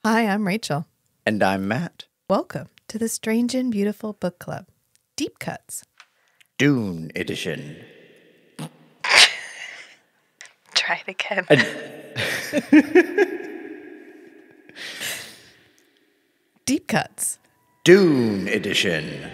Hi, I'm Rachel. And I'm Matt. Welcome to the Strange and Beautiful Book Club. Deep Cuts. Dune Edition. Try it again. Deep Cuts. Dune Edition.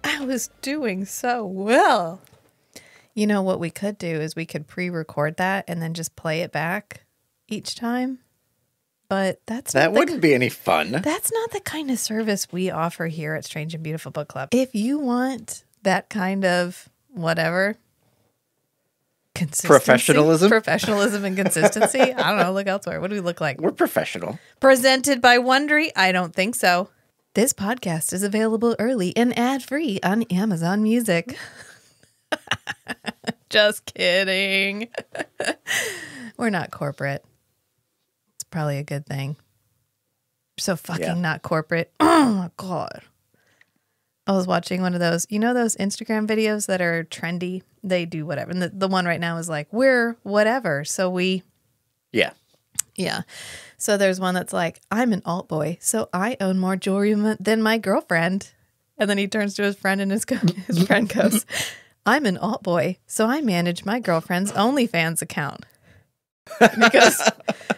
I was doing so well. You know what we could do is we could pre-record that and then just play it back each time. But that wouldn't be any fun. That's not the kind of service we offer here at Strange and Beautiful Book Club. If you want that kind of whatever, professionalism and consistency, I don't know, look elsewhere. What do we look like? We're professional. Presented by Wondery? I don't think so. This podcast is available early and ad-free on Amazon Music. Just kidding. We're not corporate. It's probably a good thing. So fucking not corporate. Oh my God. I was watching one of those, you know those Instagram videos that are trendy? They do whatever. And the one right now is like, we're whatever. So we... Yeah. Yeah. So there's one that's like, I'm an alt boy, so I own more jewelry than my girlfriend. And then he turns to his friend and his friend goes, I'm an alt boy, so I manage my girlfriend's OnlyFans account. And he goes,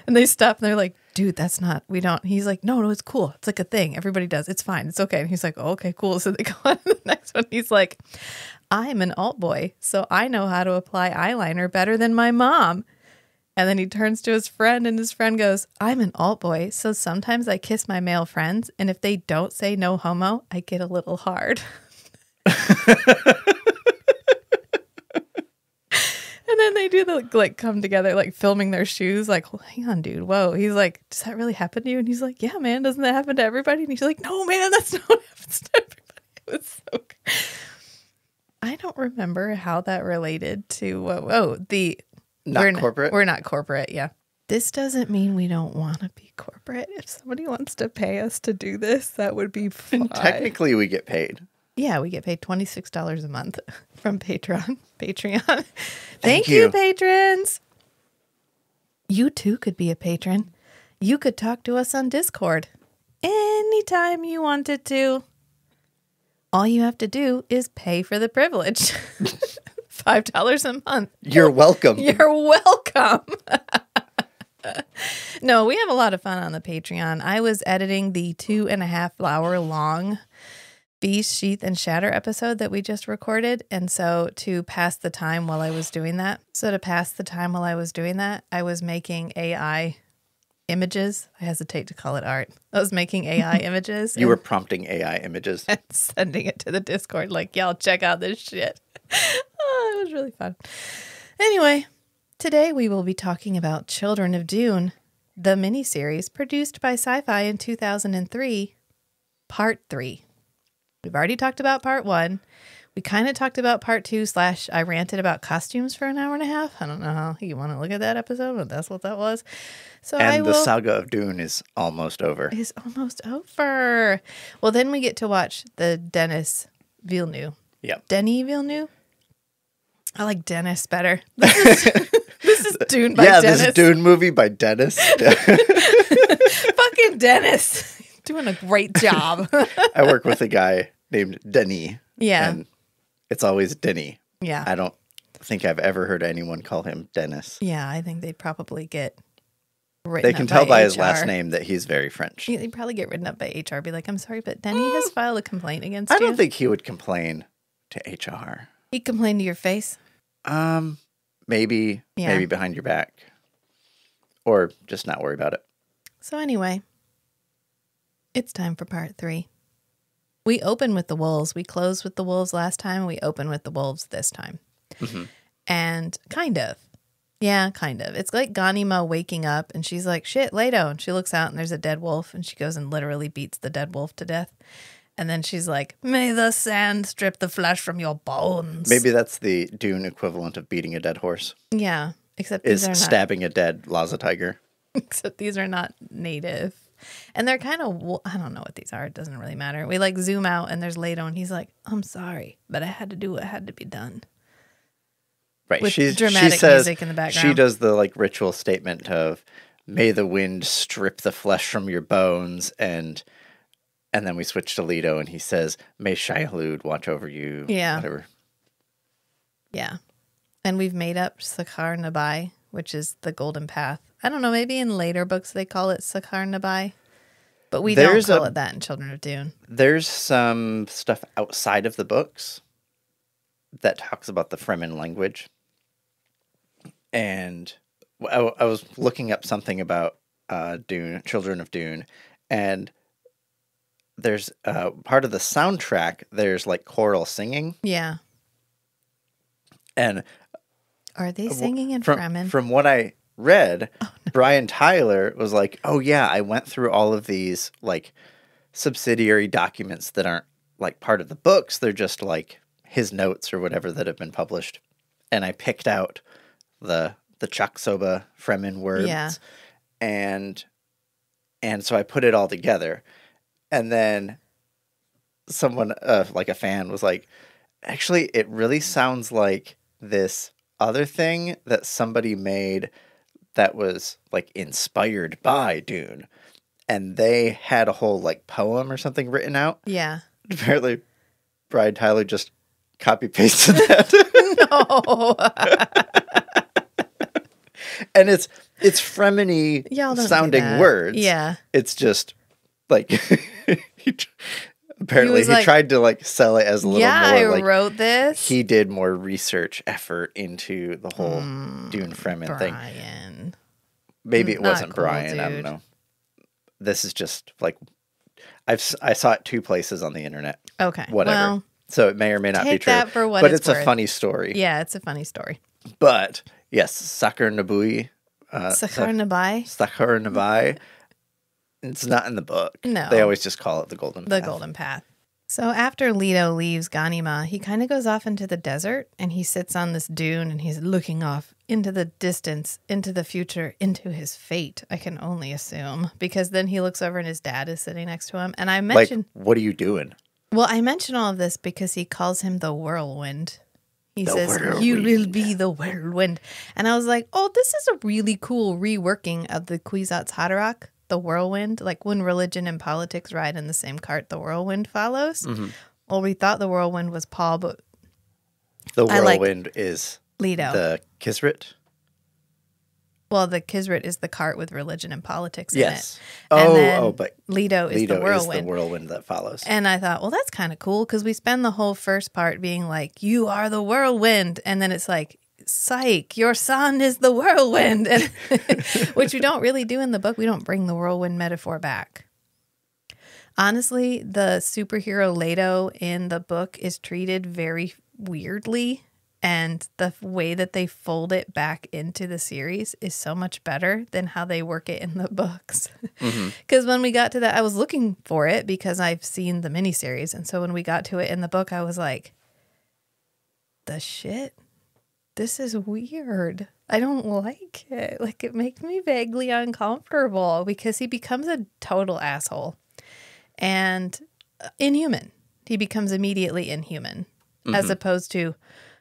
and they stop and they're like, dude, that's not, we don't. He's like, no, it's cool. It's like a thing. Everybody does. It's fine. It's okay. And he's like, oh, okay, cool. So they go on to the next one. He's like, I'm an alt boy, so I know how to apply eyeliner better than my mom. And then he turns to his friend and his friend goes, I'm an alt boy, so sometimes I kiss my male friends, and if they don't say no homo, I get a little hard. And then they do the, like, come together, like, filming their shoes, like, well, hang on, dude, whoa. He's like, does that really happen to you? And he's like, yeah, man, doesn't that happen to everybody? And he's like, no, man, that's not what happens to everybody. It was so good. I don't remember how that related to, Corporate? We're not corporate, yeah. This doesn't mean we don't want to be corporate. If somebody wants to pay us to do this, that would be fine. And technically, we get paid. Yeah, we get paid $26 a month from Patreon. Thank you, patrons. You too could be a patron. You could talk to us on Discord anytime you wanted to. All you have to do is pay for the privilege. $5 a month. You're welcome. You're welcome. No, we have a lot of fun on the Patreon. I was editing the 2.5-hour long Beast, Sheath, and Shatter episode that we just recorded. And so to pass the time while I was doing that, I was making AI images. I hesitate to call it art. I was making AI images. You were prompting AI images. And sending it to the Discord like, y'all check out this shit. Oh, it was really fun. Anyway, today we will be talking about Children of Dune, the miniseries produced by Syfy in 2003, Part 3. We've already talked about Part 1. We kind of talked about Part 2 / I ranted about costumes for an hour and a half. I don't know how you want to look at that episode, but that's what that was. So the saga of Dune is almost over. It's almost over. Well, then we get to watch the Denis Villeneuve. Yep. Denis Villeneuve? I like Dennis better. This is Dune by Dennis. Yeah, this is Dune movie by Dennis. Fucking Dennis. Doing a great job. I work with a guy named Denis. Yeah. And it's always Denny. Yeah. I don't think I've ever heard anyone call him Dennis. Yeah, I think they'd probably get written They up can tell by his HR. last name that he's very French. They'd probably get written up by HR. Be like, I'm sorry, but Denny has filed a complaint against you. I don't think he would complain to HR. He complained to your face? Maybe behind your back. Or just not worry about it. So anyway, it's time for part 3. We open with the wolves. We closed with the wolves last time. We open with the wolves this time. Mm-hmm. And kind of. Yeah, kind of. It's like Ghanima waking up and she's like, shit, Leto. And she looks out and there's a dead wolf and she goes and literally beats the dead wolf to death. And then she's like, may the sand strip the flesh from your bones. Maybe that's the Dune equivalent of beating a dead horse. Yeah, except these are not, stabbing a dead Laza tiger. except these are not native. And they're kind of, I don't know what these are. It doesn't really matter. We like zoom out and there's Leto and he's like, I'm sorry, but I had to do what had to be done. Right. With she dramatic says, music in the background. She does the like ritual statement of, may the wind strip the flesh from your bones. And then we switch to Leto and he says, may Shai-Hulud watch over you. Yeah. Whatever. Yeah. And we've made up Sakar Nabai, which is the golden path. I don't know, maybe in later books they call it Sakar Nabai, but we don't call it that in Children of Dune. There's some stuff outside of the books that talks about the Fremen language. And I was looking up something about Dune, Children of Dune, and there's part of the soundtrack, there's like choral singing. Yeah. And are they singing in Fremen? From what I read, Brian Tyler was like, oh yeah, I went through all of these like subsidiary documents that aren't like part of the books. They're just like his notes or whatever that have been published. And I picked out the Chaksoba Fremen words. Yeah. And so I put it all together. And then someone, like a fan, was like, actually, it really sounds like this other thing that somebody made that was like inspired by Dune. And they had a whole like poem or something written out. Yeah. Apparently, Brian Tyler just copy-pasted that. No. And it's Fremen-y sounding words. Yeah. It's just like he tried to like sell it as a little more I like wrote this. He did more research effort into the whole Dune Fremen thing. Maybe it wasn't cool, Brian. dude. I don't know. This is just like I saw it 2 places on the internet. Okay. Whatever. Well, so it may or may not be take true. that for what but it's a worth. funny story. Yeah, it's a funny story. But yes, Sakar Nabui. Sakar Nabai? Sakar Nabai. It's not in the book. No. They always just call it the Golden Path. The Golden Path. So after Leto leaves Ghanima, he kind of goes off into the desert and he sits on this dune and he's looking off into the distance, into the future, into his fate, I can only assume. Because then he looks over and his dad is sitting next to him. And I mentioned... Like, what are you doing? Well, I mention all of this because he calls him the whirlwind. He says, whirlwind. You will be the whirlwind. And I was like, oh, this is a really cool reworking of the Kwisatz Haderach, the whirlwind. Like when religion and politics ride in the same cart, the whirlwind follows. Mm-hmm. Well, we thought the whirlwind was Paul, but the whirlwind is Leto. The Kisrit. Well, the Kisrit is the cart with religion and politics in Yes. it. And But Leto is the whirlwind. Is the whirlwind that follows. And I thought, well, that's kind of cool because we spend the whole first part being like, you are the whirlwind. And then it's like, psych, your son is the whirlwind. And which we don't really do in the book. We don't bring the whirlwind metaphor back. Honestly, the superhero Leto in the book is treated very weirdly. And the way that they fold it back into the series is so much better than how they work it in the books. Because when we got to that, I was looking for it because I've seen the miniseries. And so when we got to it in the book, I was like, the shit? This is weird. I don't like it. Like, it makes me vaguely uncomfortable because he becomes a total asshole. And inhuman. He becomes immediately inhuman. As opposed to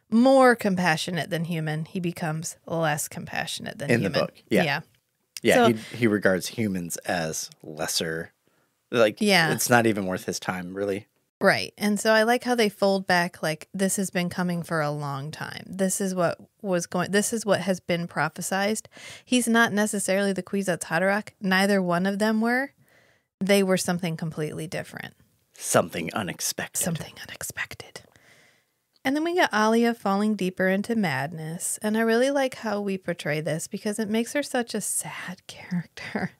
more compassionate than human, he becomes less compassionate than human. In the book, yeah. So, he regards humans as lesser. Like, it's not even worth his time, really. Right. And so I like how they fold back, like, this has been coming for a long time. This is what has been prophesized. He's not necessarily the Kwisatz Haderach. Neither one of them were. They were something completely different. Something unexpected. And then we get Alia falling deeper into madness. And I really like how we portray this because it makes her such a sad character.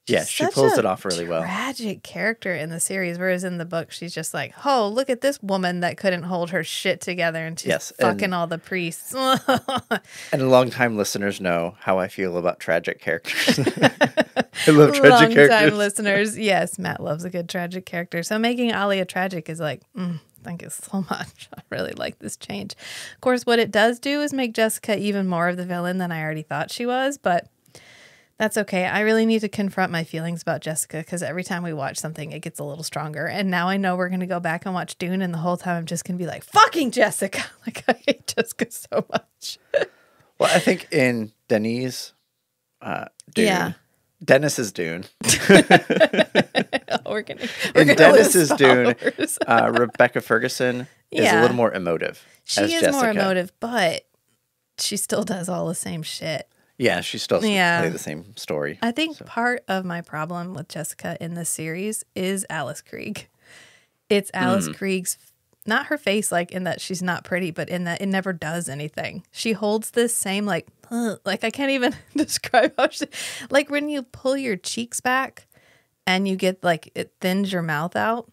Yeah, she pulls it off really well. Tragic character in the series, whereas in the book, she's just like, oh, look at this woman that couldn't hold her shit together and she's fucking all the priests. And longtime listeners know how I feel about tragic characters. I love tragic characters. Longtime listeners, yes, Matt loves a good tragic character. So making Alia tragic is like, thank you so much. I really like this change. Of course, what it does do is make Jessica even more of the villain than I already thought she was, but that's okay. I really need to confront my feelings about Jessica because every time we watch something, it gets a little stronger. And now I know we're going to go back and watch Dune, and the whole time I'm just going to be like, fucking Jessica. Like, I hate Jessica so much. Well, I think in Denis' Dune, Dennis's Dune. we're in Dennis's Dune, Rebecca Ferguson is a little more emotive. She is Jessica. More emotive, but she still does all the same shit. Yeah, she still play the same story. I think part of my problem with Jessica in this series is Alice Krieg. It's Alice Krieg's, not her face, like in that she's not pretty, but in that it never does anything. She holds this same like I can't even describe how she, like when you pull your cheeks back and you get like, it thins your mouth out.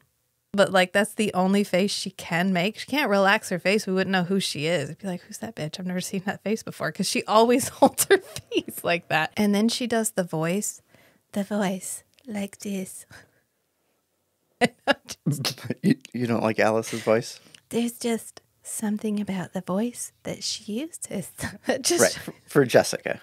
But, like, that's the only face she can make. She can't relax her face. We wouldn't know who she is. It'd be like, who's that bitch? I've never seen that face before. Because she always holds her face like that. And then she does the voice like this. You don't like Alice's voice? There's just something about the voice that she uses. Right, for Jessica.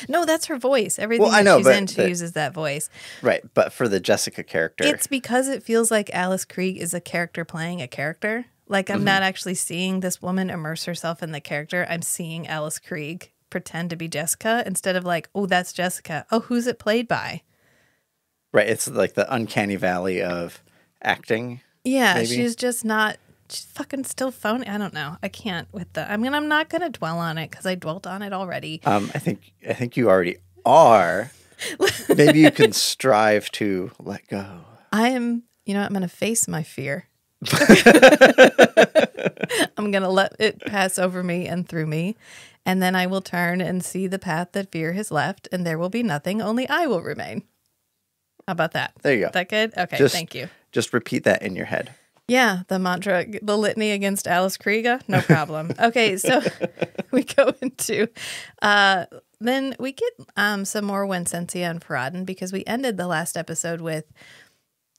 No, that's her voice. Everything she's in, she uses that voice. Right, but for the Jessica character. It's because it feels like Alice Krieg is a character playing a character. Like, I'm not actually seeing this woman immerse herself in the character. I'm seeing Alice Krieg pretend to be Jessica instead of like, oh, that's Jessica. Oh, who's it played by? Right, it's like the uncanny valley of acting. Yeah, maybe. She's just not... She's fucking still phony. I don't know. I can't with the... I mean, I'm not going to dwell on it because I dwelt on it already. I think you already are. Maybe you can strive to let go. I'm going to face my fear. I'm going to let it pass over me and through me. And then I will turn and see the path that fear has left. And there will be nothing. Only I will remain. How about that? There you go. Is that good? Okay, thank you. Just repeat that in your head. Yeah, the mantra, the litany against Alice Krieger, no problem. Okay, so we go into, then we get some more Wensensia and Farad'n because we ended the last episode with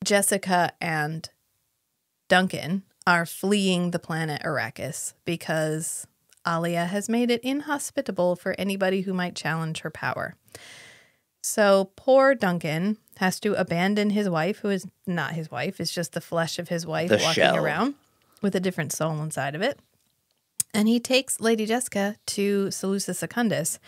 Jessica and Duncan are fleeing the planet Arrakis because Alia has made it inhospitable for anybody who might challenge her power. So poor Duncan has to abandon his wife, who is not his wife. It's just the flesh of his wife walking around with a different soul inside of it. And he takes Lady Jessica to Seleucia Secundus.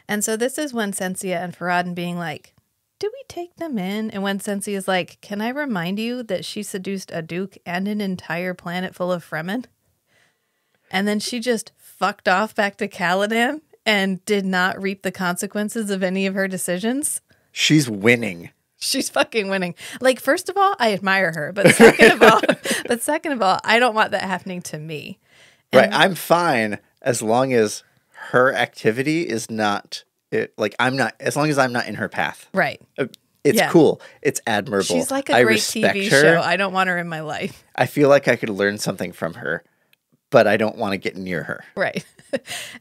And so this is when Wensensia and Farad'n being like, do we take them in? And Wensensia is like, can I remind you that she seduced a duke and an entire planet full of Fremen? And then she just fucked off back to Caladan and did not reap the consequences of any of her decisions. She's winning. She's fucking winning. Like, first of all, I admire her, but second of all, I don't want that happening to me. And right, I'm fine as long as her activity is not as long as I'm not in her path. Right. It's cool. It's admirable. She's like a great TV show. I don't want her in my life. I feel like I could learn something from her, but I don't want to get near her. Right.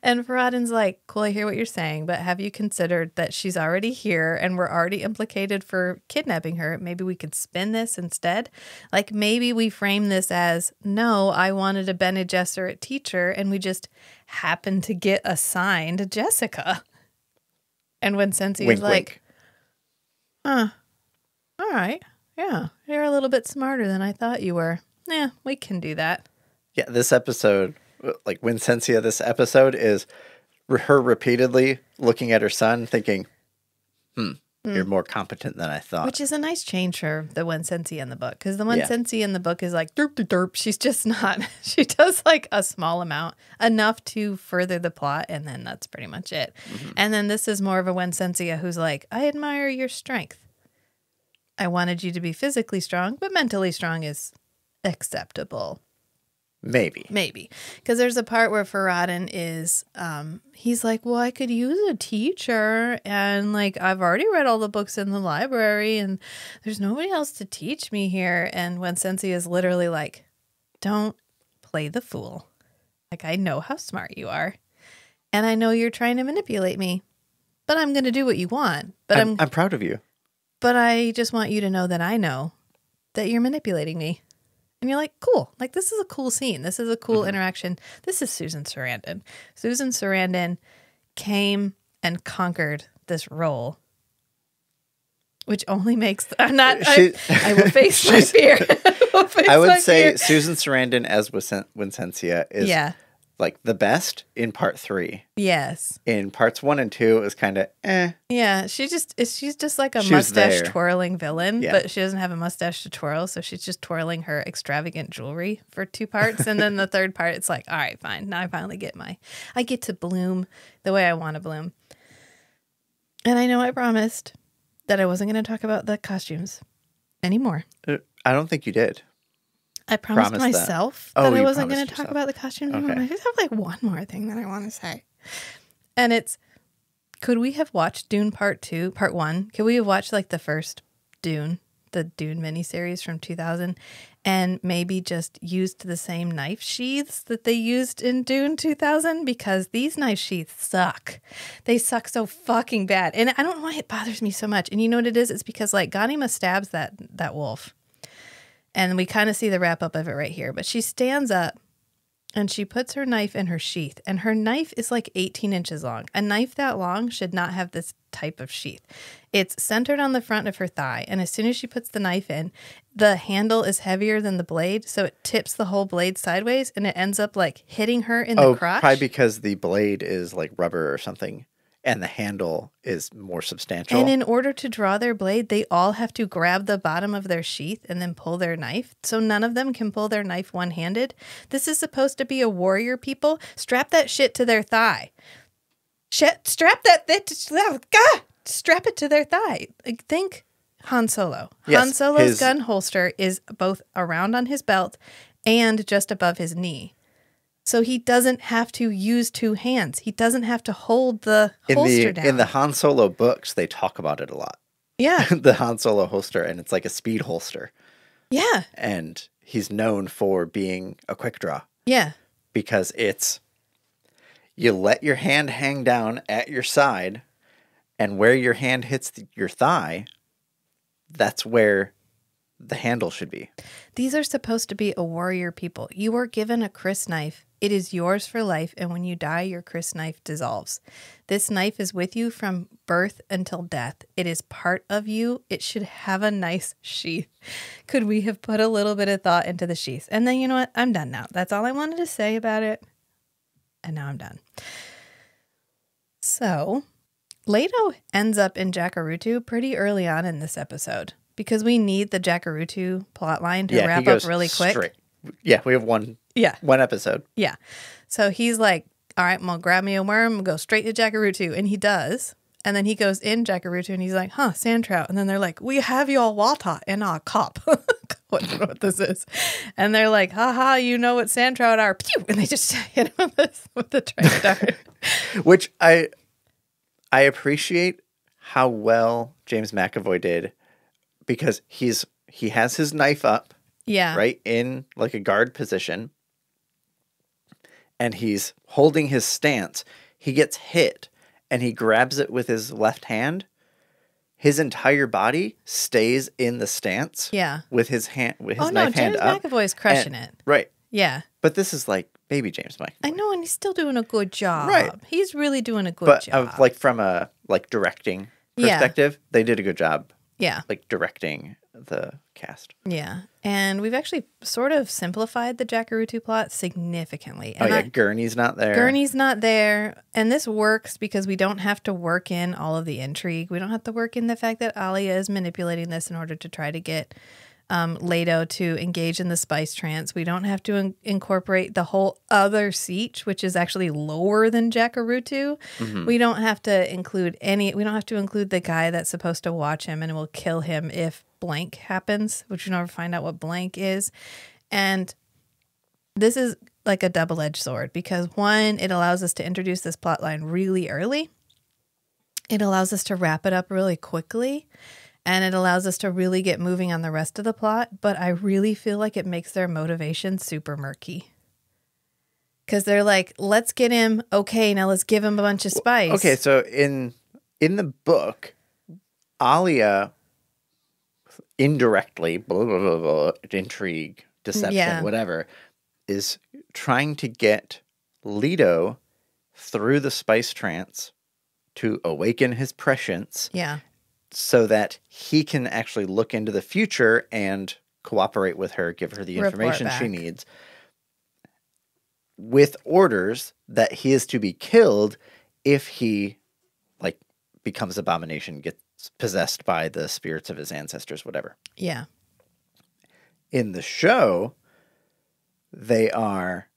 And Farad'n's like, cool, I hear what you're saying, but have you considered that she's already here and we're already implicated for kidnapping her? Maybe we could spin this instead. Like, maybe we frame this as, no, I wanted a Bene Gesserit teacher and we just happened to get assigned Jessica. And when Sensi is like, all right, yeah, you're a little bit smarter than I thought you were. Yeah, we can do that. Yeah, this episode, like Wensensia, this episode is her repeatedly looking at her son thinking, you're more competent than I thought. Which is a nice change for the Wensensia in the book. Because the Wensensia in the book is like, derp, derp, derp. She's just not. She does like a small amount, enough to further the plot, and then that's pretty much it. Mm-hmm. And then this is more of a Wensensia who's like, I admire your strength. I wanted you to be physically strong, but mentally strong is acceptable. Maybe. Maybe. Because there's a part where Farad'n is, he's like, well, I could use a teacher. And like, I've already read all the books in the library and there's nobody else to teach me here. And when Sensi is literally like, don't play the fool. Like, I know how smart you are. And I know you're trying to manipulate me. But I'm going to do what you want. But I'm proud of you. But I just want you to know that I know that you're manipulating me. And you're like, cool. Like, this is a cool scene. This is a cool interaction. This is Susan Sarandon. Susan Sarandon came and conquered this role, which only makes... I will face my fear. I would say Susan Sarandon as Wincentia is like the best in part 3. Yes. In parts 1 and 2, it was kind of Yeah, she's just like a mustache twirling villain, but she doesn't have a mustache to twirl, so she's just twirling her extravagant jewelry for 2 parts, and then the third part, it's like, all right, fine, now I finally I get to bloom the way I want to bloom. And I know I promised that I wasn't going to talk about the costumes anymore. I don't think you did. I promised myself that I wasn't going to talk about the costumes anymore. I just have like one more thing that I want to say. And it's, could we have watched Dune Part 1? Could we have watched like the first Dune, the Dune miniseries from 2000, and maybe just used the same knife sheaths that they used in Dune 2000? Because these knife sheaths suck. They suck so fucking bad. And I don't know why it bothers me so much. And you know what it is? It's because like Ghanima stabs that wolf. And we kind of see the wrap up of it right here. But she stands up and she puts her knife in her sheath. And her knife is like 18 inches long. A knife that long should not have this type of sheath. It's centered on the front of her thigh. And as soon as she puts the knife in, the handle is heavier than the blade. So it tips the whole blade sideways. And it ends up like hitting her in the crotch. Probably because the blade is like rubber or something. And the handle is more substantial. And in order to draw their blade, they all have to grab the bottom of their sheath and then pull their knife. So none of them can pull their knife one-handed. This is supposed to be a warrior, people. Strap that shit to their thigh. Strap it to their thigh. Like, think Han Solo. Yes, Han Solo's gun holster is both around on his belt and just above his knee. So he doesn't have to use 2 hands. He doesn't have to hold the holster down. In the Han Solo books, they talk about it a lot. Yeah. The Han Solo holster, and it's like a speed holster. Yeah. And he's known for being a quick draw. Yeah. Because you let your hand hang down at your side, and where your hand hits your thigh, that's where the handle should be. These are supposed to be a warrior people. You are given a Chris knife. It is yours for life, and when you die, your Chris knife dissolves. This knife is with you from birth until death. It is part of you. It should have a nice sheath. Could we have put a little bit of thought into the sheath? And then, you know what? I'm done now. That's all I wanted to say about it. And now I'm done. So, Leto ends up in Jacurutu pretty early on in this episode. Because we need the Jacurutu plotline to wrap up really quick. Straight. Yeah, we have one episode. Yeah. So he's like, all right, well, grab me a worm and go straight to Jacurutu. And he does. And then he goes in Jacurutu and he's like, sand trout. And then they're like, we have your water in our cup. I don't know what this is. And they're like, haha, you know what sand trout are. Pew! And they just hit him with the train dart. Which I appreciate how well James McAvoy did. Because he has his knife up, right, in like a guard position, and he's holding his stance. He gets hit, and he grabs it with his left hand. His entire body stays in the stance, with his hand, with his knife hand up. James McAvoy's crushing it, right? Yeah, but this is like baby James McAvoy. I know, and he's still doing a good job. Right, he's really doing a good job. But like from a directing perspective, they did a good job. Yeah. Like directing the cast. Yeah. And we've actually sort of simplified the Jacurutu plot significantly. And Gurney's not there. Gurney's not there. And this works because we don't have to work in all of the intrigue. We don't have to work in the fact that Alia is manipulating this in order to try to get Leto to engage in the spice trance. We don't have to incorporate the whole other siege, which is actually lower than Jacurutu. Mm-hmm. We don't have to include the guy that's supposed to watch him and will kill him if blank happens, which you never find out what blank is. And this is like a double-edged sword because one, it allows us to introduce this plot line really early. It allows us to wrap it up really quickly, and it allows us to really get moving on the rest of the plot. But I really feel like it makes their motivation super murky. Because they're like, let's get him, okay, now let's give him a bunch of spice. Okay, so in the book, Alia indirectly, blah, blah, blah, blah, intrigue, deception, whatever, is trying to get Leto through the spice trance to awaken his prescience. Yeah. So that he can actually look into the future and cooperate with her, give her the information she needs, with orders that he is to be killed if he becomes abomination, gets possessed by the spirits of his ancestors, whatever. Yeah. In the show, they are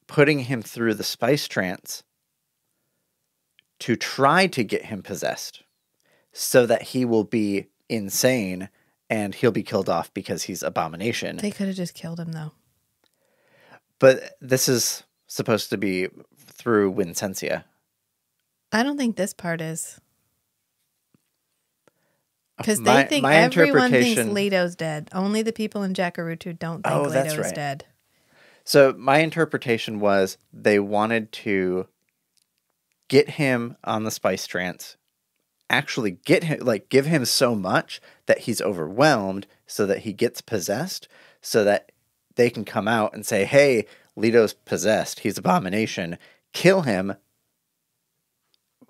putting him through the spice trance to try to get him possessed so that he will be insane and he'll be killed off because he's abomination. They could have just killed him, though. But this is supposed to be through Wincentia. I don't think this part is. Because they think everyone thinks Leto's dead. Only the people in Jakarutu don't think Leto's dead. So my interpretation was they wanted to get him on the spice trance, actually get him, give him so much that he's overwhelmed so that he gets possessed so that they can come out and say, hey, Leto's possessed. He's abomination. Kill him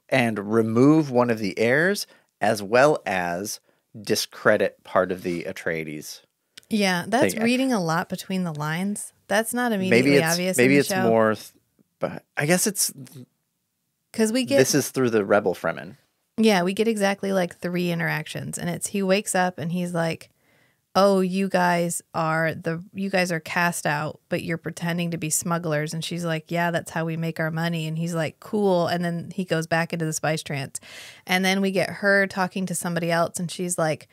and remove one of the heirs as well as discredit part of the Atreides. Yeah, that's reading a lot between the lines. That's not immediately obvious. Maybe in the it's show. more, but I guess it's because we get this is through the rebel Fremen. Yeah, we get exactly 3 interactions, and it's he wakes up and he's like, "Oh, you guys are cast out, but you're pretending to be smugglers." And she's like, "Yeah, that's how we make our money." And he's like, "Cool." And then he goes back into the spice trance, and then we get her talking to somebody else, and she's like,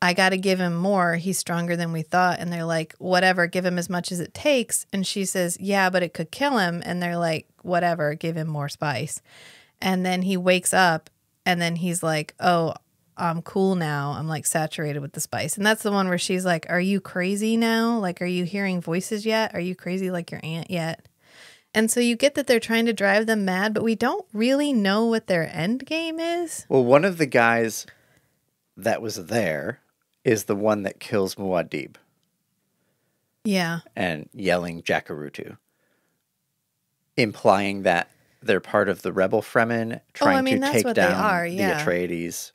I got to give him more. He's stronger than we thought. And they're like, whatever, give him as much as it takes. And she says, yeah, but it could kill him. And they're like, whatever, give him more spice. And then he wakes up and then he's like, oh, I'm cool now. I'm saturated with the spice. And that's the one where she's like, are you crazy now? Are you hearing voices yet? Are you crazy like your aunt yet? And so you get that they're trying to drive them mad, but we don't really know what their end game is. Well, one of the guys that was there is the one that kills Muad'Dib. Yeah. And yelling Jakarutu. Implying that they're part of the rebel Fremen trying to take down the Atreides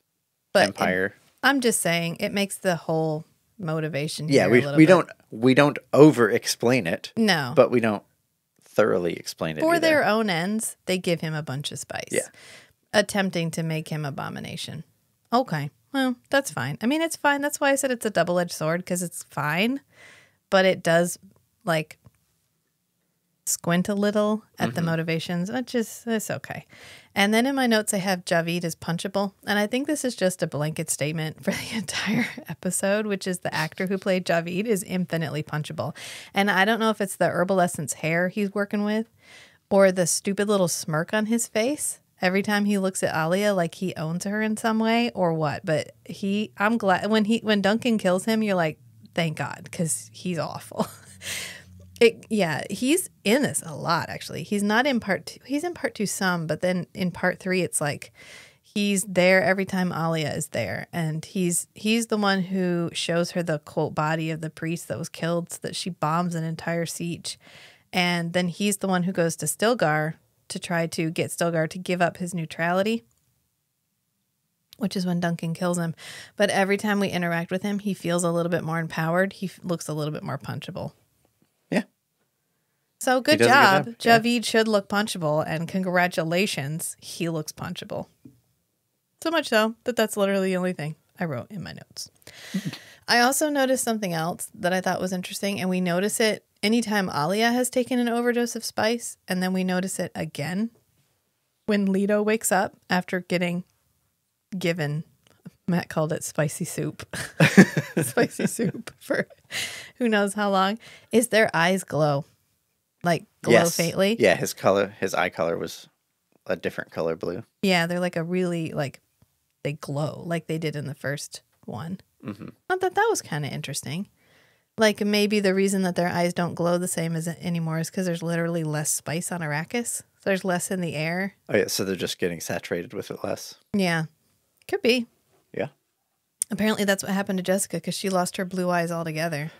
empire. I'm just saying it makes the whole motivation here we don't over explain it. No. But we don't thoroughly explain it for either. Their own ends, they give him a bunch of spice. Yeah. Attempting to make him abomination. Okay. Well, that's fine. I mean, it's fine. That's why I said it's a double-edged sword, because it's fine, but it does squint a little at the motivations. It's okay. And then in my notes, I have Javid is punchable. And I think this is just a blanket statement for the entire episode, which is the actor who played Javid is infinitely punchable. And I don't know if it's the herbal essence hair he's working with or the stupid little smirk on his face every time he looks at Alia like he owns her in some way or what. But I'm glad when Duncan kills him, you're like, thank God, because he's awful. He's in this a lot, actually. He's not in part 2. He's in part 2 some, but then in part 3, it's he's there every time Alia is there. And he's the one who shows her the quote body of the priest that was killed so that she bombs an entire siege. And then he's the one who goes to Stilgar to try to get Stilgar to give up his neutrality, which is when Duncan kills him. But every time we interact with him, he feels a little bit more empowered. He looks a little bit more punchable. Yeah. So good job. Javid should look punchable, and congratulations, he looks punchable. So much so that that's literally the only thing I wrote in my notes. I also noticed something else that I thought was interesting, and we notice it anytime Alia has taken an overdose of spice, and then we notice it again when Leto wakes up after getting given Matt called it spicy soup. Spicy soup for who knows how long. Is their eyes glow? Like glow faintly? Yeah, his eye color was a different color blue. Yeah, they're like a really, like, they glow like they did in the first one. Mm-hmm. I thought that was kind of interesting. Like, maybe the reason that their eyes don't glow the same as anymore is because there's literally less spice on Arrakis. There's less in the air. Oh, yeah, so they're just getting saturated with it less. Yeah, could be. Yeah. Apparently that's what happened to Jessica because she lost her blue eyes altogether,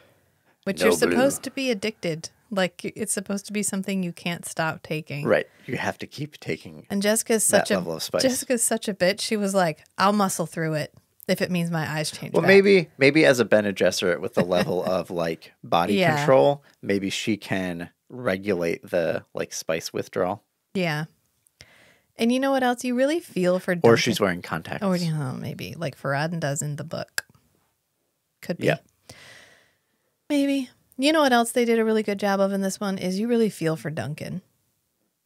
which No you're blue. supposed to be addicted. Like, it's supposed to be something you can't stop taking. Right. You have to keep taking and Jessica's such level of spice. Jessica's such a bitch. She was like, I'll muscle through it if it means my eyes change Well, back. maybe as a Bene Gesserit with the level of, like, body control, maybe she can regulate the, like, spice withdrawal. Yeah. And you know what else? You really feel for Duncan. Or she's wearing contacts. Or, maybe, like Farad'n does in the book. Could be. Yeah. Maybe. You know what else they did a really good job of in this one is you really feel for Duncan.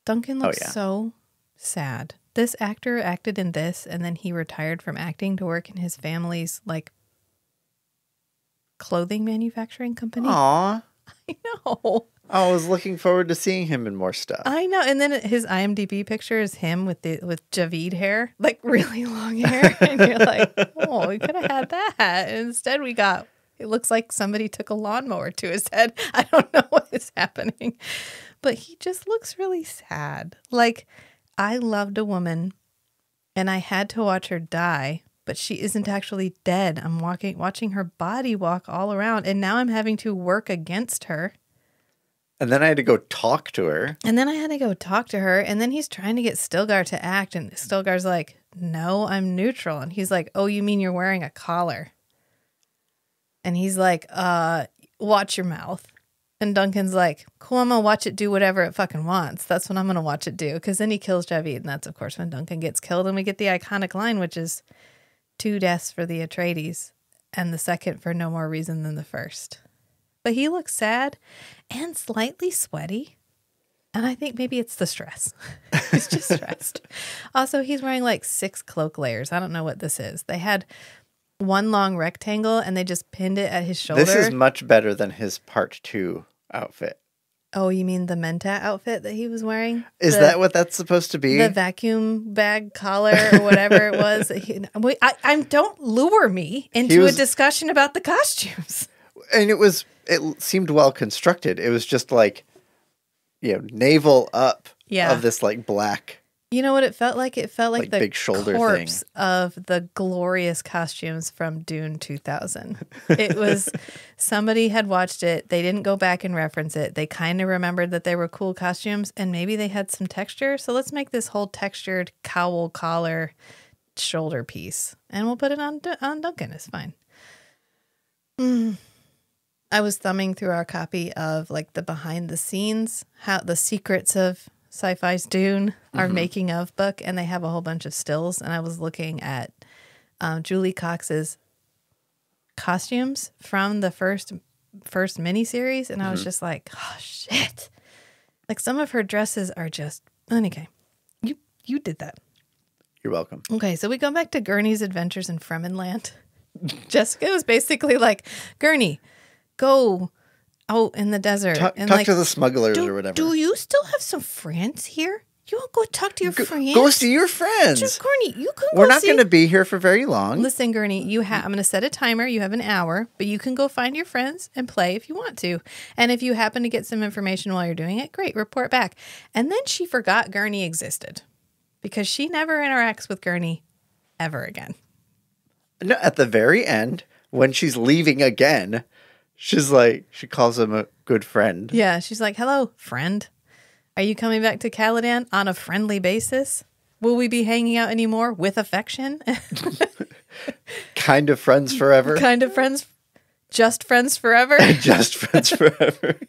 Duncan looks so sad. This actor acted in this, and then he retired from acting to work in his family's, like, clothing manufacturing company. Aw. I know. I was looking forward to seeing him in more stuff. I know. And then his IMDb picture is him with Javid hair, like really long hair. And you're like, oh, we could have had that. And instead we got, it looks like somebody took a lawnmower to his head. I don't know what is happening. But he just looks really sad. Like, I loved a woman and I had to watch her die, but she isn't actually dead. I'm watching her body walk all around, and now I'm having to work against her. And then I had to go talk to her. And then he's trying to get Stilgar to act, and Stilgar's like, no, I'm neutral. And he's like, oh, you mean you're wearing a collar? And he's like, watch your mouth. And Duncan's like, cool, I'm going to watch it do whatever it fucking wants. That's what I'm going to watch it do. Because then he kills Javid, and that's, of course, when Duncan gets killed. And we get the iconic line, which is 2 deaths for the Atreides, and the second for no more reason than the first. But he looks sad and slightly sweaty. And I think maybe it's the stress. He's just stressed. Also, he's wearing like 6 cloak layers. I don't know what this is. They had one long rectangle and they just pinned it at his shoulder. This is much better than his part 2 outfit. Oh, you mean the Mentat outfit that he was wearing? Is that what that's supposed to be? The vacuum bag collar or whatever it was. Don't lure me into a discussion about the costumes. And it seemed well constructed. It was just like, navel up of this like black. You know what it felt like? It felt like the big shoulder corpse thing of the glorious costumes from Dune 2000. It was, somebody had watched it. They didn't go back and reference it. They kind of remembered that they were cool costumes and maybe they had some texture. So let's make this whole textured cowl collar shoulder piece and we'll put it on Duncan. It's fine. I was thumbing through our copy of like the behind the scenes, how the secrets of Syfy's Dune, our making of book, and they have a whole bunch of stills. And I was looking at Julie Cox's costumes from the first miniseries, and I was just like, oh shit! Like some of her dresses are just okay. You did that. You're welcome. Okay, so we go back to Gurney's adventures in Fremenland. Jessica was basically like, Gurney, go out in the desert. Talk to the smugglers or whatever. Do you still have some friends here? You want to go talk to your friends? Go see your friends. Just, Gurney, you can go We're not going to be here for very long. Listen, Gurney, I'm going to set a timer. You have an hour, but you can go find your friends and play if you want to. And if you happen to get some information while you're doing it, great, report back. And then she forgot Gurney existed because she never interacts with Gurney ever again. No, at the very end, when she's leaving again, she's like, she calls him a good friend. Yeah, she's like, hello, friend. Are you coming back to Caladan on a friendly basis? Will we be hanging out anymore with affection? Kind of friends forever. Kind of friends. Just friends forever. Just friends forever.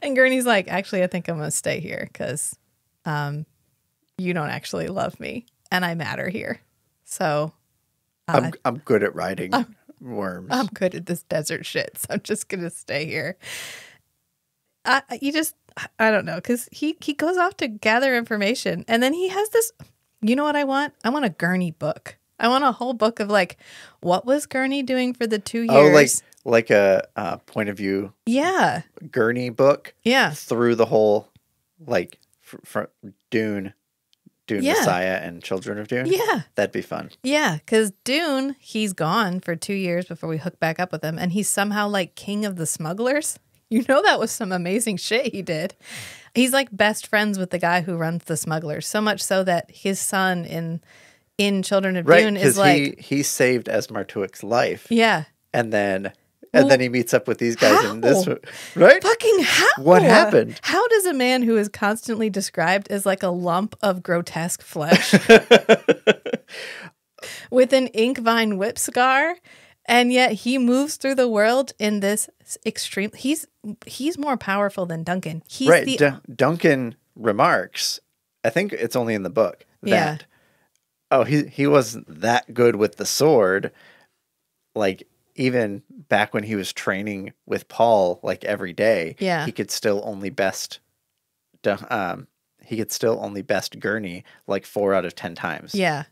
And Gurney's like, actually, I think I'm going to stay here because you don't actually love me and I matter here. So I'm good at riding worms. I'm good at this desert shit, so I'm just going to stay here. I don't know, because he goes off to gather information, and then he has this, you know what I want? I want a Gurney book. I want a whole book of like, what was Gurney doing for the 2 years? Oh, like a point of view yeah, Gurney book. yeah, Through the whole, like, from Dune Yeah. Messiah and Children of Dune. yeah. That'd be fun. Yeah, because Dune, he's gone for 2 years before we hook back up with him, and he's somehow like king of the smugglers. You know, that was some amazing shit he did. He's like best friends with the guy who runs the smugglers, so much so that his son in Children of Dune is like he saved Esmartuic's life. Yeah. And then he meets up with these guys in this How? right? Fucking how? What happened? How does a man who is constantly described as like a lump of grotesque flesh with an ink vine whip scar, and yet he moves through the world in this extreme... He's more powerful than Duncan. He's right. Duncan remarks, I think it's only in the book, that, he wasn't that good with the sword, like... Even back when he was training with Paul, like every day, he could still only best Gurney like 4 out of 10 times. Yeah.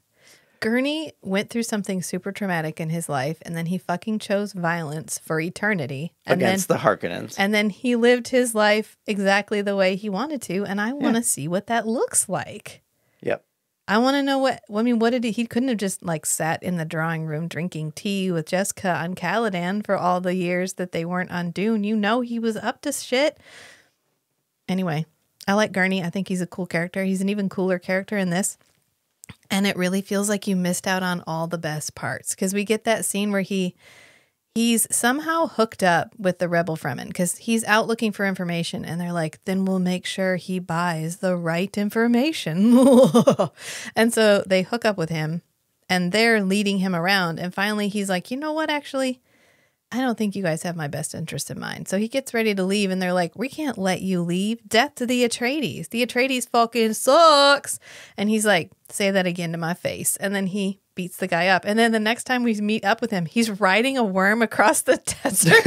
Gurney went through something super traumatic in his life, and then he fucking chose violence for eternity. Against the Harkonnens. And then he lived his life exactly the way he wanted to, and I want to see what that looks like. Yep. I want to know what did he couldn't have just like sat in the drawing room drinking tea with Jessica on Caladan for all the years that they weren't on Dune. You know, he was up to shit. Anyway, I like Gurney. I think he's a cool character. He's an even cooler character in this. And it really feels like you missed out on all the best parts, because we get that scene where he's somehow hooked up with the rebel Fremen, because he's out looking for information, and they're like, then we'll make sure he buys the right information. And so they hook up with him, and they're leading him around. And finally he's like, you know what, actually, I don't think you guys have my best interest in mind. So he gets ready to leave, and they're like, we can't let you leave. Death to the Atreides. The Atreides fucking sucks. And he's like, say that again to my face. And then he beats the guy up. And then the next time we meet up with him, he's riding a worm across the desert.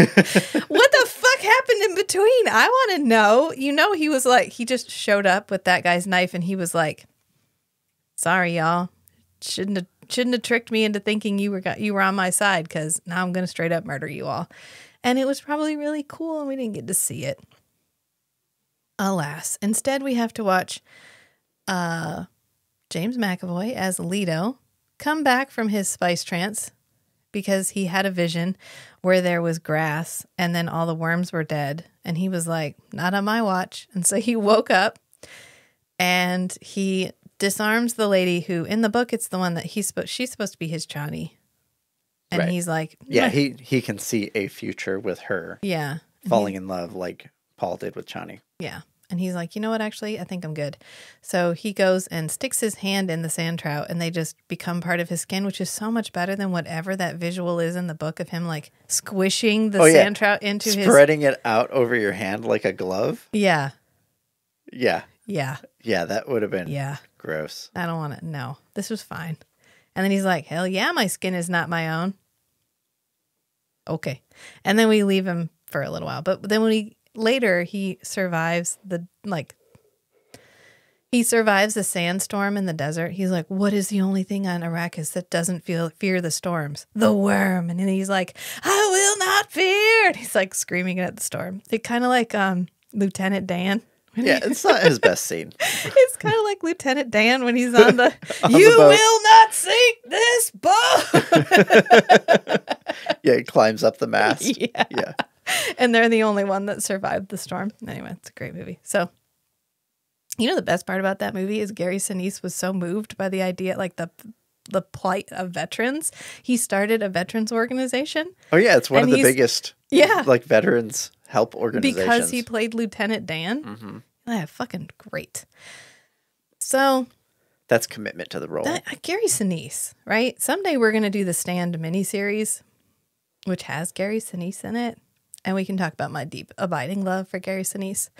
What the fuck happened in between? I want to know. You know, he was like, he just showed up with that guy's knife, and he was like, sorry, y'all. Shouldn't have tricked me into thinking you were on my side, because now I'm going to straight up murder you all. And it was probably really cool, and we didn't get to see it. Alas. Instead, we have to watch James McAvoy as Leto come back from his spice trance, because he had a vision where there was grass and then all the worms were dead. And he was like, not on my watch. And so he woke up and he disarms the lady who, in the book, it's the one that she's supposed to be his Chani. And he's like... Yeah, he can see a future with her. Yeah. Falling in love like Paul did with Chani. Yeah. And he's like, you know what, actually, I think I'm good. So he goes and sticks his hand in the sand trout, and they just become part of his skin, which is so much better than whatever that visual is in the book of him, like, squishing the sand trout into Spreading it out over your hand like a glove? Yeah. Yeah. Yeah. Yeah, that would have been gross. I don't want it. No, this was fine. And then he's like, hell yeah, my skin is not my own. Okay. And then we leave him for a little while. But then later he survives the sandstorm in the desert. He's like, what is the only thing on Arrakis that doesn't fear the storms? The worm. And then he's like, I will not fear. And he's like screaming at the storm. It kind of like Lieutenant Dan. Yeah, it's not his best scene. It's kind of like Lieutenant Dan when he's on the, you will not sink this boat. Yeah, he climbs up the mast. Yeah. And they're the only one that survived the storm. Anyway, it's a great movie. So, you know, the best part about that movie is Gary Sinise was so moved by the idea, like the plight of veterans. He started a veterans organization. Oh, yeah. It's one of the biggest like veterans help organizations. Because he played Lieutenant Dan. Mm-hmm. Yeah, fucking great. So... That's commitment to the role. Gary Sinise, right? Someday we're going to do the Stand miniseries, which has Gary Sinise in it. And we can talk about my deep, abiding love for Gary Sinise.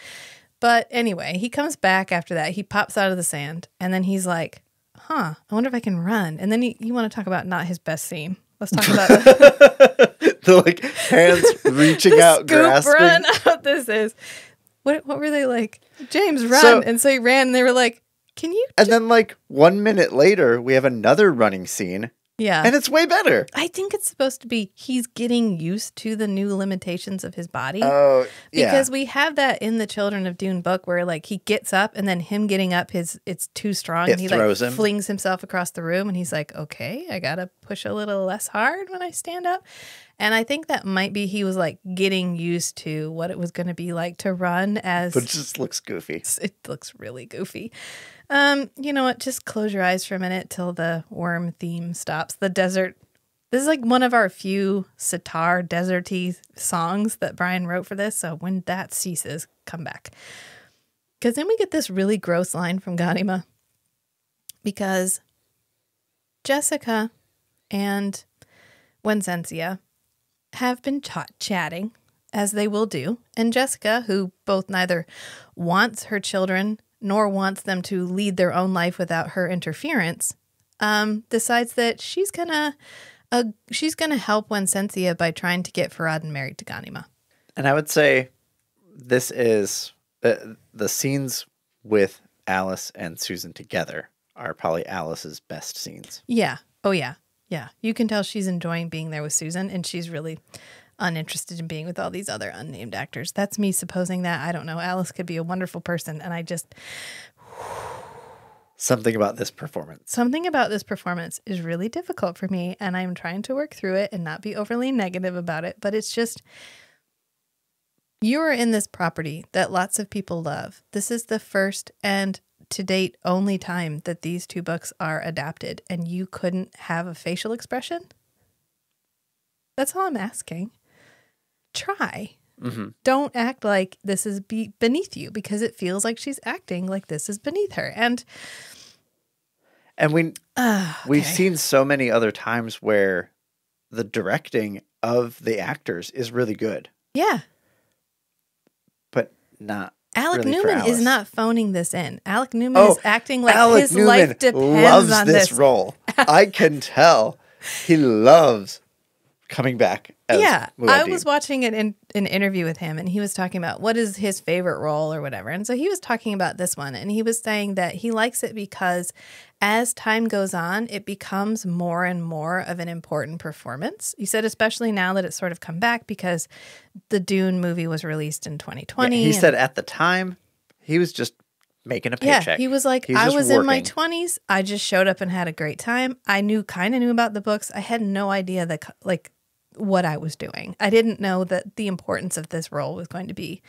But anyway, he comes back after that. He pops out of the sand. And then he's like, I wonder if I can run. And then you want to talk about not his best scene. Let's talk about the like hands reaching out, grasping. Run out this is. What were they like? James, run. And so he ran, and they were like, can you? And then like 1 minute later, we have another running scene Yeah. And it's way better. I think it's supposed to be he's getting used to the new limitations of his body. Oh, yeah. Because we have that in the Children of Dune book where like he gets up and then him getting up, it's too strong. It And he throws like him. flings himself across the room and he's like, okay, I got to push a little less hard when I stand up. And I think that might be he was like getting used to what it was going to be like to run as. But it just looks goofy. It looks really goofy. You know what? Just close your eyes for a minute till the worm theme stops. The desert. This is like one of our few sitar deserty songs that Brian wrote for this. So when that ceases, come back. Because then we get this really gross line from Ganima. Because Jessica and Wencencia have been chatting, as they will do. And Jessica, who both neither wants her children nor wants them to lead their own life without her interference, decides that she's gonna help Wencencia by trying to get Farad'n married to Ganima. And I would say this is the scenes with Alice and Susan together are probably Alice's best scenes. Yeah. Oh, yeah. Yeah. You can tell she's enjoying being there with Susan, and she's really uninterested in being with all these other unnamed actors. That's me supposing that. I don't know. Alice could be a wonderful person, and I just... Something about this performance is really difficult for me, and I'm trying to work through it and not be overly negative about it, but it's just... You are in this property that lots of people love. This is the first and to date only time that these two books are adapted, and you couldn't have a facial expression? That's all I'm asking. Try. Mm-hmm. Don't act like this is beneath you, because it feels like she's acting like this is beneath her. And we've seen so many other times where the directing of the actors is really good. Yeah. But not Alec really Newman for is Alice. not phoning this in. Alec Newman is acting like Alec his Newman life depends loves on this this role. I can tell. He loves coming back as I was watching an interview with him, and he was talking about what is his favorite role or whatever. And so he was talking about this one, and he was saying that he likes it because as time goes on, it becomes more and more of an important performance. He said, especially now that it's sort of come back because the Dune movie was released in 2020. Yeah, he said at the time, he was just making a paycheck. Yeah, he was like, I was in my 20s. I just showed up and had a great time. I kind of knew about the books. I had no idea that what I was doing. I didn't know that the importance of this role was going to be.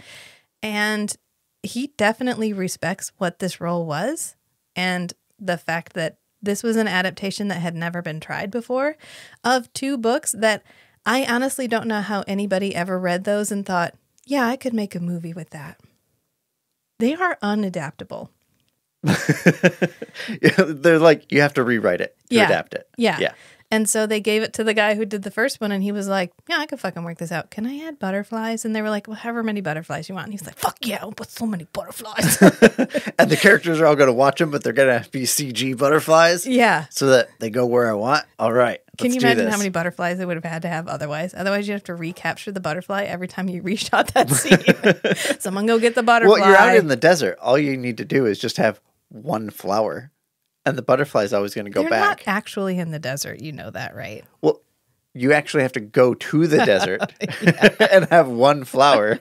And he definitely respects what this role was and the fact that this was an adaptation that had never been tried before of two books that I honestly don't know how anybody ever read those and thought, yeah, I could make a movie with that. They are unadaptable. They're like, you have to rewrite it to adapt it. Yeah. And so they gave it to the guy who did the first one, and he was like, yeah, I could fucking work this out. Can I add butterflies? And they were like, well, however many butterflies you want. And he's like, fuck yeah, I'll put so many butterflies. And the characters are all going to watch them, but they're going to be CG butterflies. Yeah. So that they go where I want. All right. Can you imagine how many butterflies they would have had to have otherwise? Otherwise, you'd have to recapture the butterfly every time you reshot that scene. Someone go get the butterfly. Well, you're out in the desert. All you need to do is just have one flower. And the butterfly's always going to go You're back. not actually in the desert. You know that, right? Well, you actually have to go to the desert and have one flower.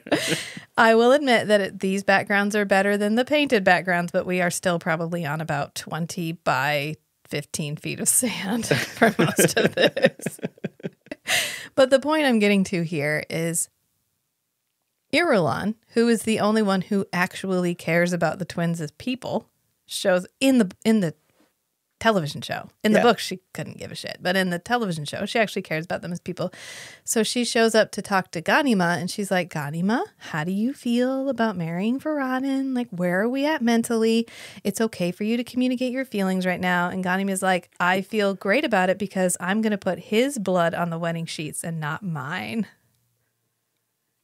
I will admit that these backgrounds are better than the painted backgrounds, but we are still probably on about 20 by 15 feet of sand for most of this. But the point I'm getting to here is Irulan, who is the only one who actually cares about the twins as people, shows in the television show. In the book, she couldn't give a shit. But in the television show, she actually cares about them as people. So she shows up to talk to Ganima, and she's like, Ganima, how do you feel about marrying Farad'n? Like, where are we at mentally? It's okay for you to communicate your feelings right now. And Ganima's like, I feel great about it because I'm going to put his blood on the wedding sheets and not mine.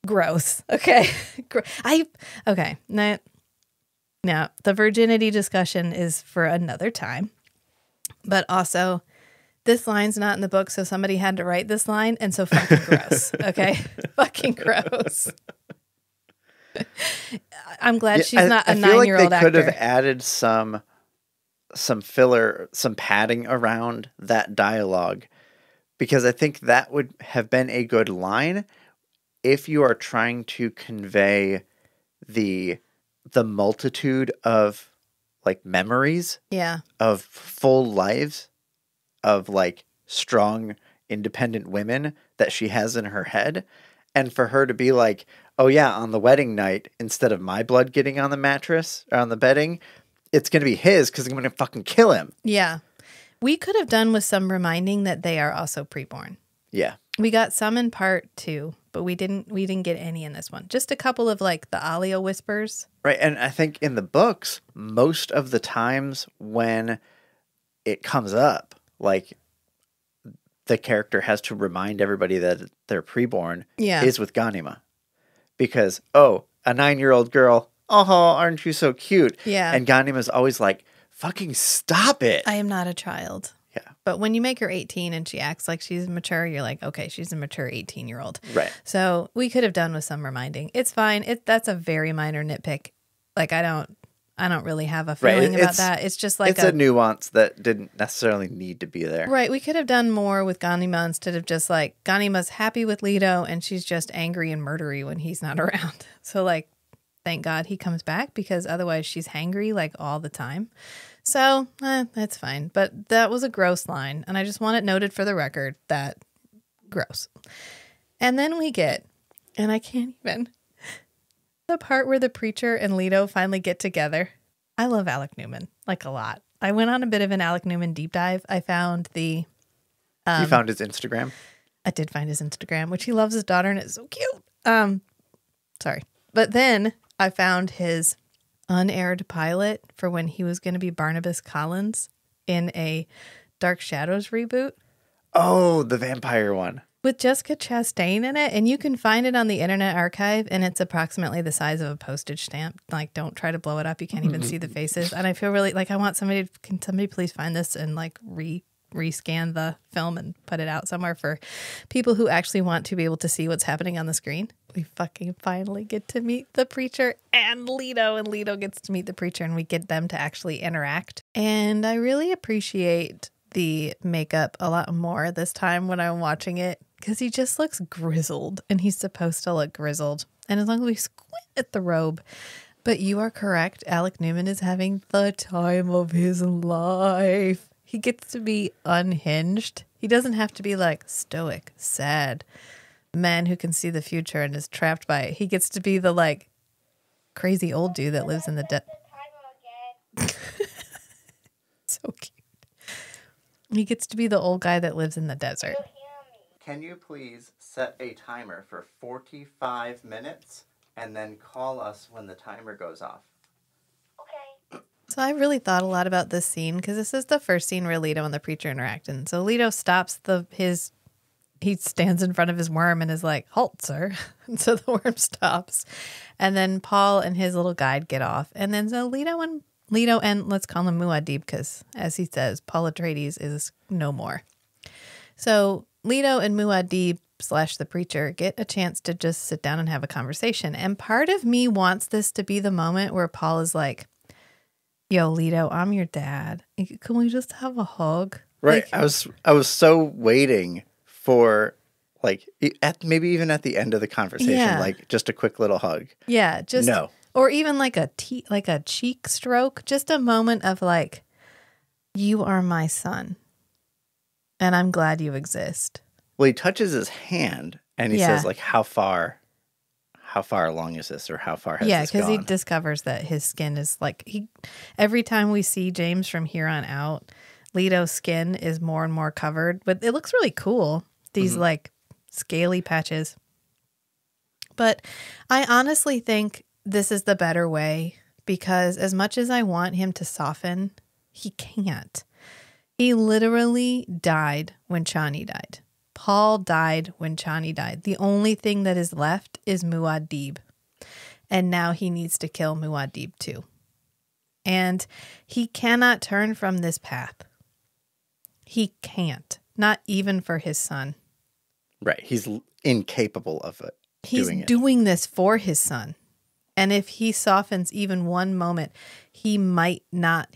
Gross. Okay. Okay. Now, the virginity discussion is for another time. But also, this line's not in the book, so somebody had to write this line, and so fucking gross, okay? Fucking gross. I'm glad she's not a 9-year-old actor. They could have added some some filler, some padding around that dialogue, because I think that would have been a good line if you are trying to convey the multitude of like memories Yeah. of full lives of like strong independent women that she has in her head, and for her to be like, oh yeah, on the wedding night, instead of my blood getting on the mattress or on the bedding, it's going to be his because I'm going to fucking kill him. Yeah. We could have done with some reminding that they are also preborn. Yeah. We got some in part 2, but we didn't get any in this one. Just a couple of like the Alio whispers. Right. And I think in the books, most of the times when it comes up, like the character has to remind everybody that they're preborn is with Ghanima. Because, oh, a 9-year-old girl, oh, aren't you so cute? Yeah. And Ghanima's always like, fucking stop it. I am not a child. Yeah. But when you make her 18 and she acts like she's mature, you're like, okay, she's a mature 18-year-old. Right. So we could have done with some reminding. It's fine. That's a very minor nitpick. Like I don't really have a feeling about that. It's just like it's a nuance that didn't necessarily need to be there. Right. We could have done more with Ghanima instead of just like Ganima's happy with Leto and she's just angry and murdery when he's not around. So like, thank God he comes back because otherwise she's hangry like all the time. So that's fine. But that was a gross line. And I just want it noted for the record that gross. And then we get, and I can't even, the part where the preacher and Leto finally get together. I love Alec Newman, like a lot. I went on a bit of an Alec Newman deep dive. I found you found his Instagram? I did find his Instagram, which he loves his daughter and it's so cute. Sorry. But then I found his unaired pilot for when he was going to be Barnabas Collins in a Dark Shadows reboot. Oh, the vampire one. With Jessica Chastain in it, and you can find it on the Internet Archive, and it's approximately the size of a postage stamp. Like, don't try to blow it up. You can't even see the faces. And I feel really like I want somebody, can somebody please find this and like rescan the film and put it out somewhere for people who actually want to be able to see what's happening on the screen. We fucking finally get to meet the preacher and Leto gets to meet the preacher, and we get them to actually interact. And I really appreciate the makeup a lot more this time when I'm watching it, because he just looks grizzled, and he's supposed to look grizzled. And as long as we squint at the robe. But you are correct. Alec Newman is having the time of his life. He gets to be unhinged. He doesn't have to be like stoic, sad man who can see the future and is trapped by it. He gets to be the like crazy old dude that lives in the so cute. He gets to be the old guy that lives in the desert. Can you please set a timer for 45 minutes and then call us when the timer goes off? Okay. So I really thought a lot about this scene because this is the first scene where Leto and the preacher interact. And so Leto stops he stands in front of his worm and is like, halt, sir. And so the worm stops. And then Paul and his little guide get off. And then so Leto and let's call him Muad'Dib because, as he says, Paul Atreides is no more. So Leto and Muad'Dib / the preacher get a chance to just sit down and have a conversation. And part of me wants this to be the moment where Paul is like, yo, Leto, I'm your dad. Can we just have a hug? Right. Like, I was so waiting for like maybe even at the end of the conversation, like just a quick little hug. Yeah. Just no. Or even like a cheek stroke. Just a moment of like, you are my son. And I'm glad you exist. Well, he touches his hand and he says like, how far along is this, or how far has this gone? Yeah, because he discovers that his skin is like, every time we see James from here on out, Leto's skin is more and more covered, but it looks really cool. These like scaly patches. But I honestly think this is the better way, because as much as I want him to soften, he can't. He literally died when Chani died. Paul died when Chani died. The only thing that is left is Muad'Dib. And now he needs to kill Muad'Dib too. And he cannot turn from this path. He can't. Not even for his son. Right. He's incapable of it. He's doing this for his son. And if he softens even one moment, he might not.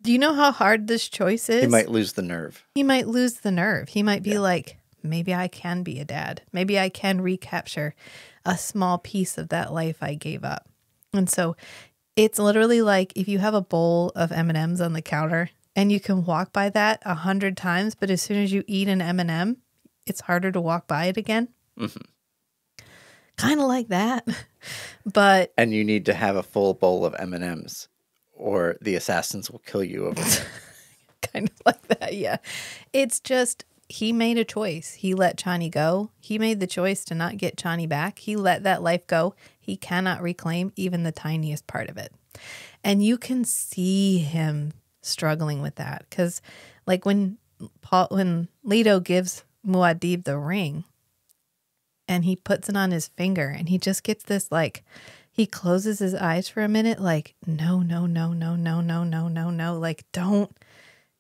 Do you know how hard this choice is? He might lose the nerve. He might lose the nerve. He might be like, maybe I can be a dad. Maybe I can recapture a small piece of that life I gave up. And so it's literally like if you have a bowl of M&Ms on the counter and you can walk by that 100 times, but as soon as you eat an M&M, it's harder to walk by it again. Mm-hmm. Kind of like that. But and you need to have a full bowl of M&Ms or the assassins will kill you over there. Kind of like that, yeah. It's just, he made a choice. He let Chani go. He made the choice to not get Chani back. He let that life go. He cannot reclaim even the tiniest part of it. And you can see him struggling with that. Because like when Leto gives Muad'Dib the ring and he puts it on his finger and he just gets this like, he closes his eyes for a minute like, no, no, no, no, no, no, no, no, no. Like, don't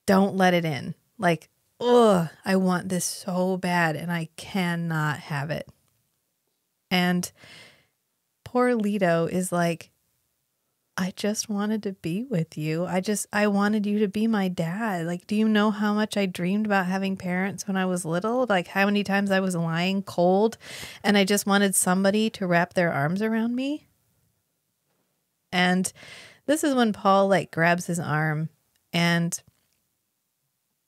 let it in. Like, ugh, I want this so bad and I cannot have it. And poor Leto is like, I just wanted to be with you. I wanted you to be my dad. Like, do you know how much I dreamed about having parents when I was little? Like how many times I was lying cold and I just wanted somebody to wrap their arms around me. And this is when Paul like grabs his arm and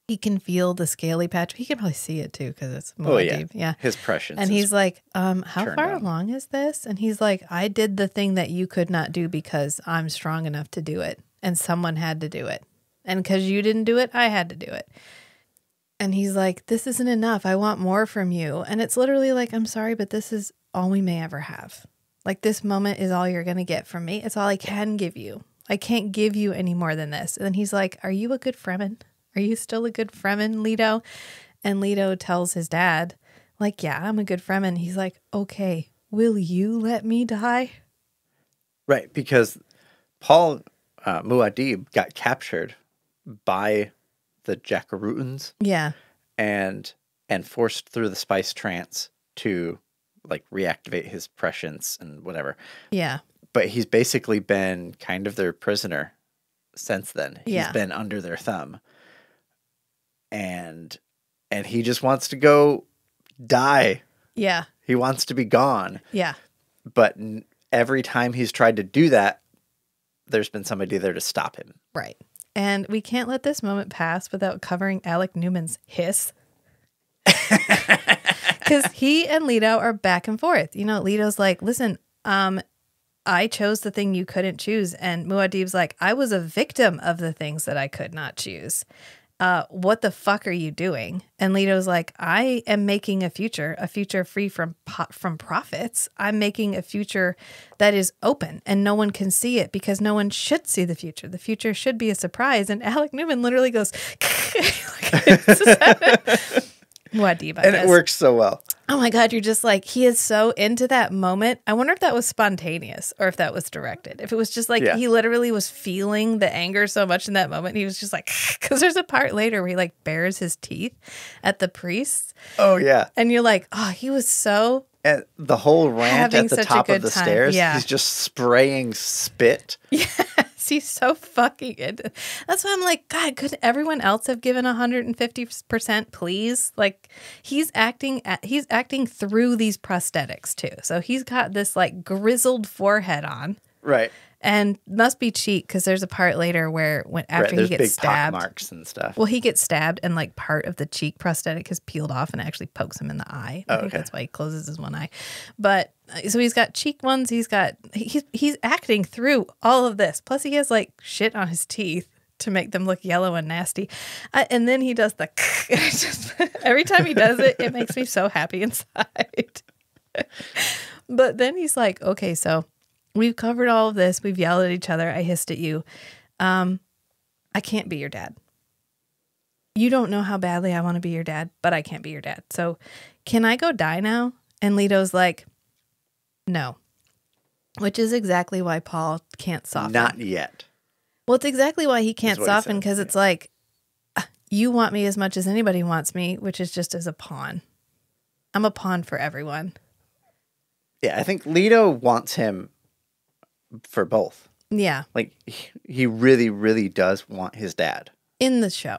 he can feel the scaly patch. He can probably see it too because it's Muad'Dib. Yeah. His prescience. And he's like, how far on. along is this? And he's like, I did the thing that you could not do because I'm strong enough to do it. And someone had to do it. And because you didn't do it, I had to do it. And he's like, this isn't enough. I want more from you. And it's literally like, I'm sorry, but this is all we may ever have. Like this moment is all you're going to get from me. It's all I can give you. I can't give you any more than this. And then he's like, are you a good Fremen? Are you still a good Fremen, Leto? And Leto tells his dad, like, yeah, I'm a good Fremen. He's like, okay, will you let me die? Right, because Paul Muad'Dib got captured by the Jakarutans. Yeah. And forced through the spice trance to like reactivate his prescience and whatever. Yeah. But he's basically been kind of their prisoner since then. Yeah. He's been under their thumb. And he just wants to go die. Yeah. He wants to be gone. Yeah. But every time he's tried to do that, there's been somebody there to stop him. Right. And we can't let this moment pass without covering Alec Newman's hiss. Because he and Leto are back and forth. You know, Leto's like, listen, I chose the thing you couldn't choose. And Muad'Dib's like, I was a victim of the things that I could not choose. What the fuck are you doing? And Leto's like, I am making a future free from profits. I'm making a future that is open and no one can see it because no one should see the future. The future should be a surprise. And Alec Newman literally goes, Muad'Dib, and it works so well. Oh my God, you're just like, he is so into that moment. I wonder if that was spontaneous or if that was directed. If it was just like, he literally was feeling the anger so much in that moment. He was just like, because there's a part later where he like bares his teeth at the priests. Oh, yeah. And you're like, oh, he was so... And the whole rant at the top of the stairs, he's just spraying spit. Yes, he's so fucking into. That's why I'm like, God, couldn't everyone else have given 150%, please? Like, he's acting through these prosthetics too. So he's got this like grizzled forehead on, right? And must be cheek because there's a part later where after he gets big stabbed, pock marks and stuff. Well, he gets stabbed and like part of the cheek prosthetic is peeled off and actually pokes him in the eye. I think that's why he closes his one eye. But so he's got cheek ones. He's acting through all of this. Plus he has like shit on his teeth to make them look yellow and nasty. And then he does the every time he does it, it makes me so happy inside. But then he's like, okay, so we've covered all of this. We've yelled at each other. I hissed at you. I can't be your dad. You don't know how badly I want to be your dad, but I can't be your dad. So can I go die now? And Leto's like, no. Which is exactly why Paul can't soften. Not yet. Well, it's exactly why he can't soften because it's like, you want me as much as anybody wants me, which is just as a pawn. I'm a pawn for everyone. Yeah, I think Leto wants him for both. Yeah. Like, he really, really does want his dad. In the show.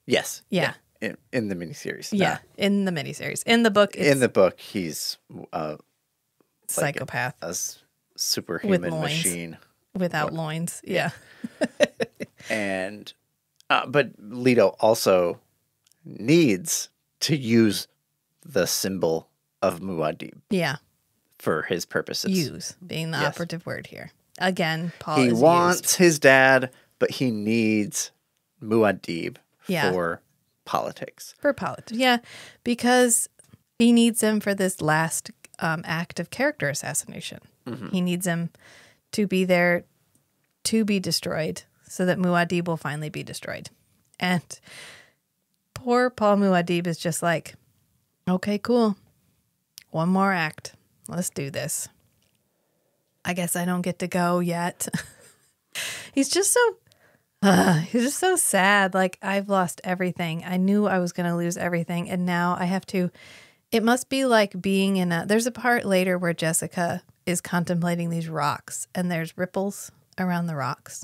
Yes. Yeah. In the miniseries. Yeah. In the miniseries. In the book, it's In the book, he's psychopath. a superhuman loins. machine. Without loins. Yeah. And, but Leto also needs to use the symbol of Muad'Dib Yeah. for his purposes. Use being the Yes. operative word here. Again, Paul He is wants used. his dad, but he needs Muad'Dib Yeah. for politics. For politics. Yeah. Because he needs him for this last act of character assassination. He needs him to be there to be destroyed so that Muad'Dib will finally be destroyed. And poor Paul Muad'Dib is just like, okay, cool. One more act. Let's do this. I guess I don't get to go yet. He's just so sad. Like, I've lost everything. I knew I was going to lose everything. And now I have to, it must be like being there's a part later where Jessica is contemplating these rocks and there's ripples around the rocks.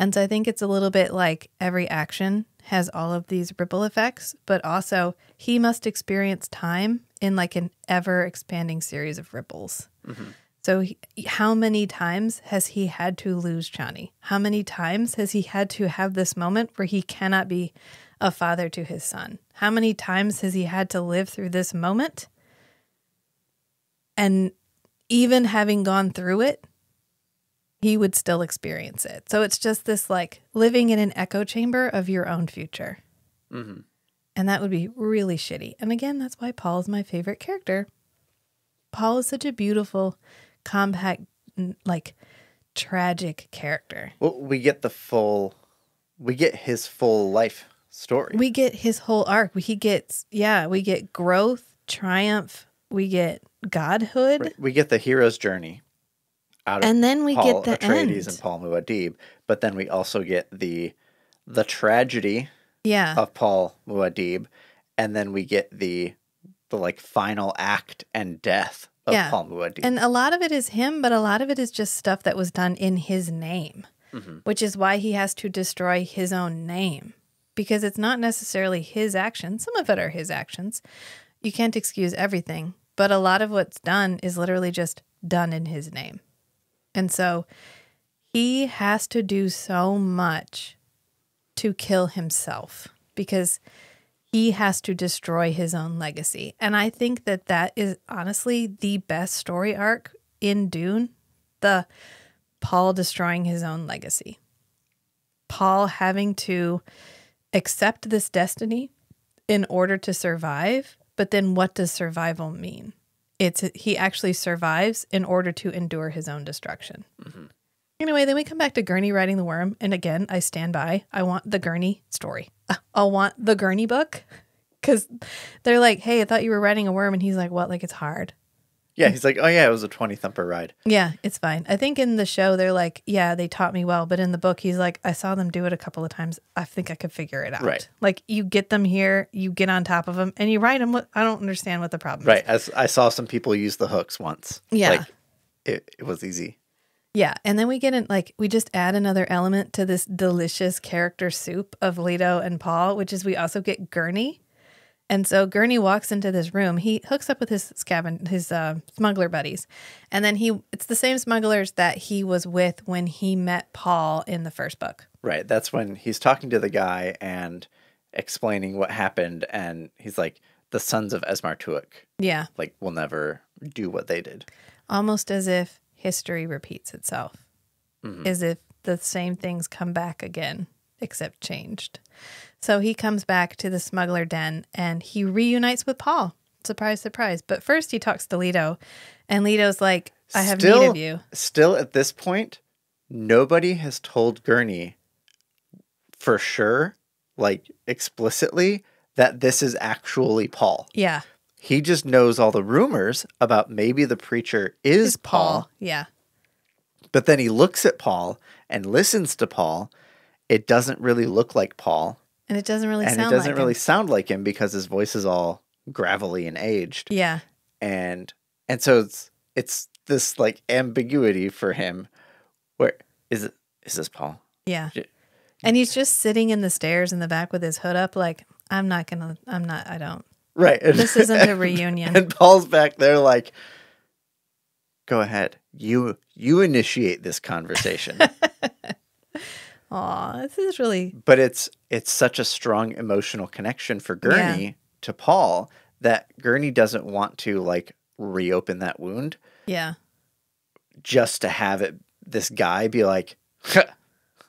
And so I think it's a little bit like every action has all of these ripple effects, but also he must experience time in like an ever expanding series of ripples. So how many times has he had to lose Chani? How many times has he had to have this moment where he cannot be a father to his son? How many times has he had to live through this moment? And even having gone through it, he would still experience it. So it's just this like living in an echo chamber of your own future. And that would be really shitty. And again, that's why Paul is my favorite character. Paul is such a beautiful, compact, like tragic character. Well, we get his full life story. We get his whole arc. We get growth, triumph, we get godhood. Right. We get the hero's journey out of And then we Paul get the Atreides end. and Paul Muad'Dib, but then we also get the tragedy Yeah. of Paul Muad'Dib, and then we get the like final act and death of Paul Muad'Dib. And a lot of it is him, but a lot of it is just stuff that was done in his name, which is why he has to destroy his own name, because it's not necessarily his actions. Some of it are his actions. You can't excuse everything, but a lot of what's done is literally just done in his name. And so he has to do so much to kill himself because he has to destroy his own legacy. And I think that that is honestly the best story arc in Dune, the Paul destroying his own legacy. Paul having to accept this destiny in order to survive, but then what does survival mean? He actually survives in order to endure his own destruction. Anyway, then we come back to Gurney riding the worm. And again, I stand by. I want the Gurney story. I want the Gurney book. Because they're like, hey, I thought you were riding a worm. And he's like, what? Like, it's hard. Yeah, he's like, oh yeah, it was a 20 thumper ride. Yeah, it's fine. I think in the show, they're like, yeah, they taught me well. But in the book, he's like, I saw them do it a couple of times. I think I could figure it out. Right. Like, you get them here, you get on top of them, and you ride them. I don't understand what the problem Right. is. As I saw some people use the hooks once. Yeah. Like, it was easy. Yeah, and then we get in, like, we just add another element to this delicious character soup of Leto and Paul, which is we also get Gurney. And so Gurney walks into this room. He hooks up with his smuggler buddies. And then it's the same smugglers that he was with when he met Paul in the first book. Right. That's when he's talking to the guy and explaining what happened. And he's like, the sons of Esmar Tuek, Yeah, like, will never do what they did. almost as if history repeats itself. As if the same things come back again, except changed. So he comes back to the smuggler den and he reunites with Paul. Surprise, surprise. But first he talks to Leto, and Leto's like, I have need of you. Still at this point, nobody has told Gurney for sure, like explicitly, that this is actually Paul. Yeah. He just knows all the rumors about maybe the preacher is Paul. Yeah. But then he looks at Paul and listens to Paul. It doesn't really look like Paul. And it doesn't really And sound it doesn't like really him. sound like him because his voice is all gravelly and aged. Yeah. And so it's this like ambiguity for him where Is this Paul? Yeah. J- And he's just sitting in the stairs in the back with his hood up like, I don't. Right. This isn't a reunion. And Paul's back there like, go ahead. You initiate this conversation. Aw, this is really... But it's such a strong emotional connection for Gurney to Paul that Gurney doesn't want to like reopen that wound Yeah. just to have this guy be like,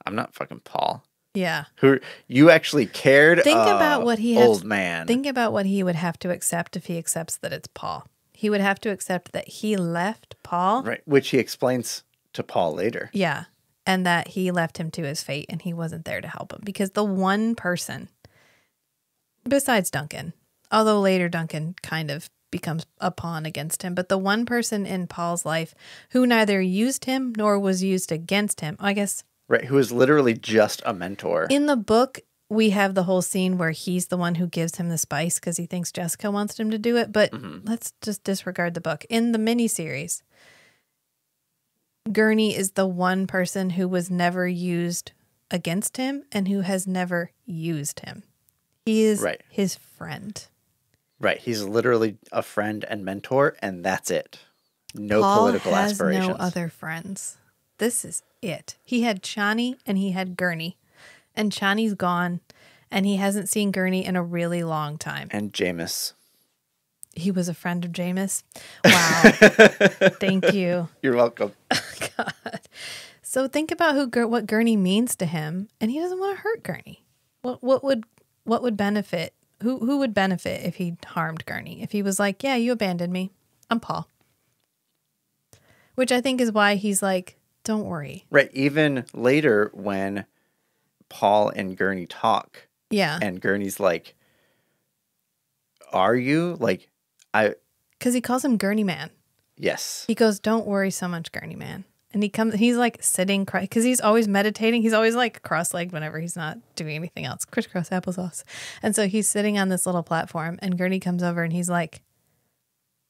I'm not fucking Paul. Yeah. Who you actually cared. Think about what he old man. Think about what he would have to accept if he accepts that it's Paul. He would have to accept that he left Paul. Right, which he explains to Paul later. Yeah. And that he left him to his fate and he wasn't there to help him. Because the one person, besides Duncan, although later Duncan kind of becomes a pawn against him, but the one person in Paul's life who neither used him nor was used against him, I guess. Right, who is literally just a mentor. In the book, we have the whole scene where he's the one who gives him the spice because he thinks Jessica wants him to do it. But let's just disregard the book. In the miniseries, Gurney is the one person who was never used against him and who has never used him. He is his friend. Right. He's literally a friend and mentor, and that's it. No Paul political has aspirations. no other friends. This is it. He had Chani and he had Gurney. And Chani's gone, and he hasn't seen Gurney in a really long time. And Jameis. He was a friend of Jameis. Wow. Thank you. You're welcome. God. So think about what Gurney means to him, and he doesn't want to hurt Gurney. What would benefit? Who would benefit if he harmed Gurney? If he was like, yeah, you abandoned me. I'm Paul. Which I think is why he's like, don't worry. Right. Even later when Paul and Gurney talk. Yeah. And Gurney's like, are you? Like, Because he calls him Gurney Man. Yes. He goes, don't worry so much, Gurney Man. And he's like sitting, because he's always meditating. He's always like cross-legged whenever he's not doing anything else. Crisscross applesauce. And so he's sitting on this little platform, and Gurney comes over and he's like,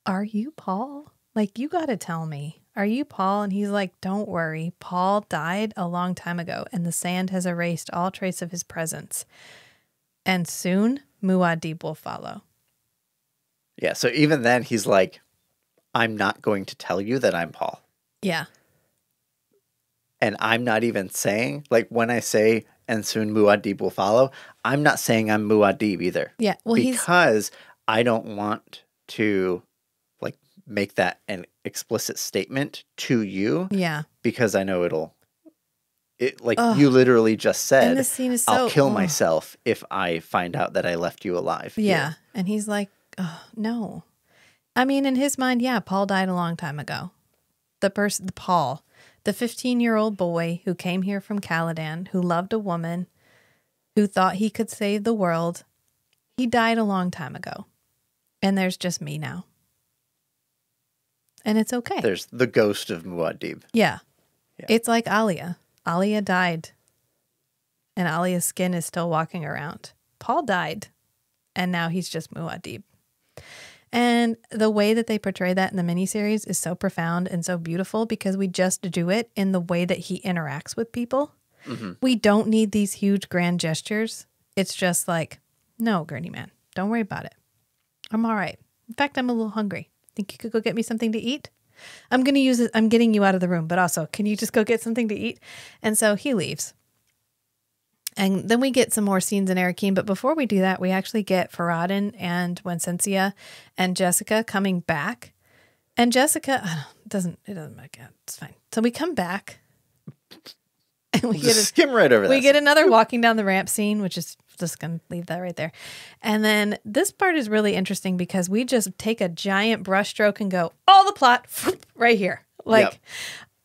are you Paul? Like, you got to tell me. Are you Paul? And he's like, don't worry. Paul died a long time ago, and the sand has erased all trace of his presence. And soon, Muad'Dib will follow. Yeah, so even then, he's like, I'm not going to tell you that I'm Paul. Yeah. And I'm not even saying, like, when I say, and soon Muad'Dib will follow, I'm not saying I'm Muad'Dib either. Yeah, well, because I don't want to, like, make that an explicit statement to you. Yeah. Because I know you literally just said, and this scene is I'll kill myself if I find out that I left you alive. Yeah. Here. And he's like, oh, no. I mean, in his mind, yeah, Paul died a long time ago. Paul, the 15-year-old boy who came here from Caladan, who loved a woman, who thought he could save the world, he died a long time ago. And there's just me now. And it's okay. There's the ghost of Muad'Dib. Yeah. It's like Alia. Alia died. And Alia's skin is still walking around. Paul died. And now he's just Muad'Dib. And the way that they portray that in the miniseries is so profound and so beautiful because we just do it in the way that he interacts with people. Mm-hmm. We don't need these huge grand gestures. It's just like, no, Gurney Man, don't worry about it. I'm all right. In fact, I'm a little hungry. Think you could go get me something to eat? I'm going to use it. I'm getting you out of the room, but also, can you just go get something to eat? And so he leaves. And then we get some more scenes in Arakeen. But before we do that, we actually get Farad'n and Wencencia and Jessica coming back. And Jessica, it doesn't matter. It's fine. So we come back. And we skim right over that. We get another walking down the ramp scene, which is just going to leave that right there. And then this part is really interesting because we just take a giant brushstroke and go, all the plot right here. Like,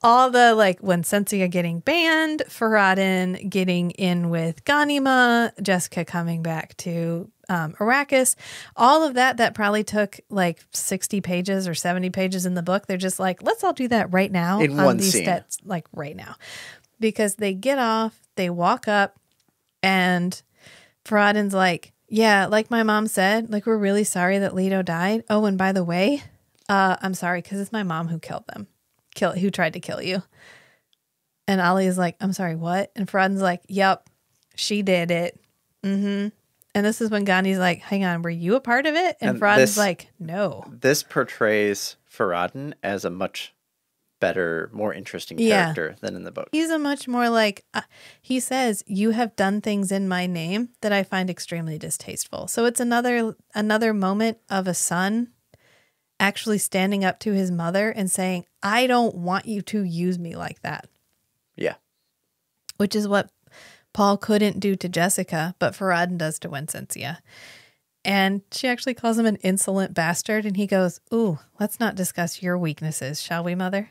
all the, like, when Wencencia getting banned, Farad'n getting in with Ghanima, Jessica coming back to Arrakis, all of that probably took like 60 pages or 70 pages in the book. They're just like, let's all do that right now. In on one these scene. stats, like right now. Because they get off, they walk up, and Farad'n's like, yeah, like my mom said, like, we're really sorry that Leto died. Oh, and by the way, I'm sorry because it's my mom who killed them. Who tried to kill you. And Ali is like, I'm sorry, what? And Faradin's like, yep, she did it. Mm-hmm. And this is when Gandhi's like, hang on, were you a part of it? And Faradin's like, no. This portrays Faradin as a much better, more interesting character than in the book. He's a much more like, he says, you have done things in my name that I find extremely distasteful. So it's another moment of a son actually standing up to his mother and saying, I don't want you to use me like that. Yeah. Which is what Paul couldn't do to Jessica, but Faradin does to Wincentia. And she actually calls him an insolent bastard. And he goes, ooh, let's not discuss your weaknesses, shall we, mother?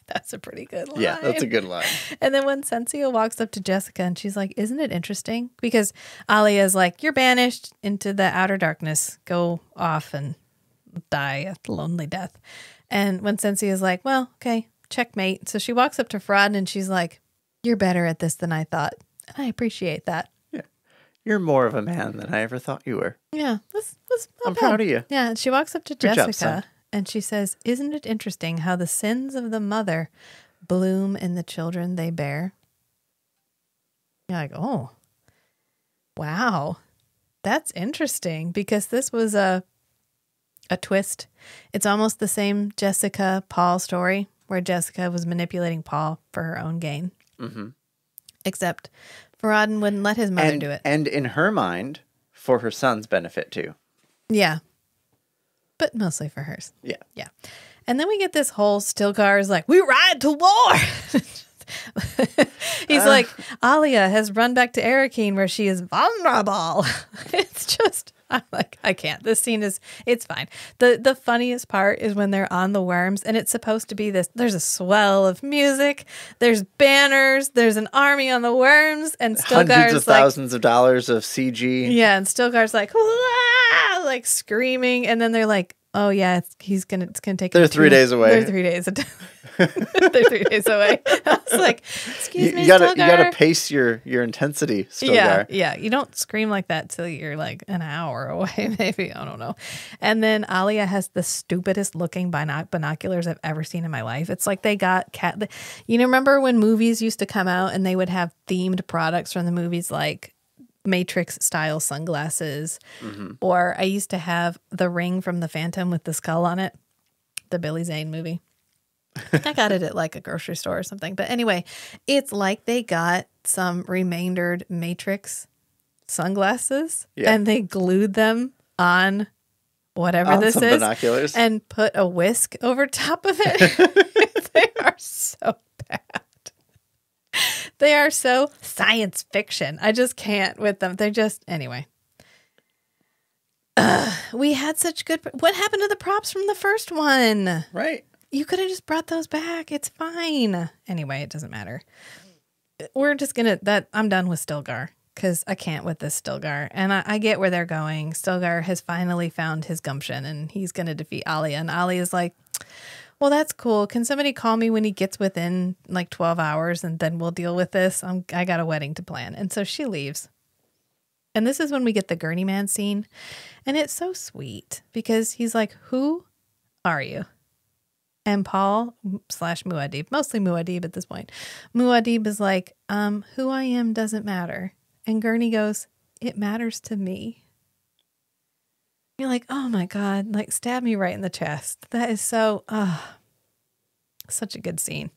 That's a pretty good line. Yeah, that's a good line. And then when Wincentia walks up to Jessica and she's like, isn't it interesting? Because Alia is like, you're banished into the outer darkness. Go off and die a lonely death. And when Wincentia is like, well, okay, checkmate. So she walks up to Faradin and she's like, you're better at this than I thought. And I appreciate that. Yeah. You're more of a man than I ever thought you were. Yeah. I'm proud of you. Yeah. And she walks up to Good job, Jessica son. and she says, isn't it interesting how the sins of the mother bloom in the children they bear? You're like, oh, wow. That's interesting because this was a twist. It's almost the same Jessica Paul story where Jessica was manipulating Paul for her own gain. Mm-hmm. Except Faradin wouldn't let his mother do it. And in her mind, for her son's benefit too. Yeah. But mostly for hers. Yeah. Yeah. And then we get this whole Stilgar is like, we ride to war. He's like, Alia has run back to Arakeen where she is vulnerable. It's just, I'm like, I can't. This scene it's fine. The funniest part is when they're on the worms and it's supposed to be this, there's a swell of music, there's banners, there's an army on the worms, and Stilgar's hundreds of thousands of dollars of CG. Yeah, and Stilgar's like, wah! Like screaming, and then they're like, oh yeah, it's gonna take. They're 3 days away. They're 3 days. They're 3 days away. I was like, excuse me, you gotta Stilgar. pace your intensity, Stilgar. Yeah. You don't scream like that till you're like an hour away, maybe. I don't know. And then Alia has the stupidest looking binoculars I've ever seen in my life. It's like they got remember when movies used to come out and they would have themed products from the movies like Matrix style sunglasses, or I used to have the ring from the Phantom with the skull on it, the Billy Zane movie. I got it at like a grocery store or something. But anyway, it's like they got some remaindered Matrix sunglasses and they glued them on whatever this is binoculars and put a whisk over top of it. They are so bad. They are so science fiction. I just can't with them. They're just, anyway. We had such good, what happened to the props from the first one? Right. You could have just brought those back. It's fine. Anyway, it doesn't matter. We're just going to, I'm done with Stilgar because I can't with this Stilgar. And I get where they're going. Stilgar has finally found his gumption and he's going to defeat Alia. And Alia is like, well, that's cool. Can somebody call me when he gets within like 12 hours and then we'll deal with this? I got a wedding to plan. And so she leaves. And this is when we get the Gurney Man scene. And it's so sweet because he's like, who are you? And Paul / Muad'Dib, mostly Muad'Dib at this point. Muad'Dib is like, who I am doesn't matter. And Gurney goes, it matters to me. You're like, oh my God, like stab me right in the chest. That is so, such a good scene.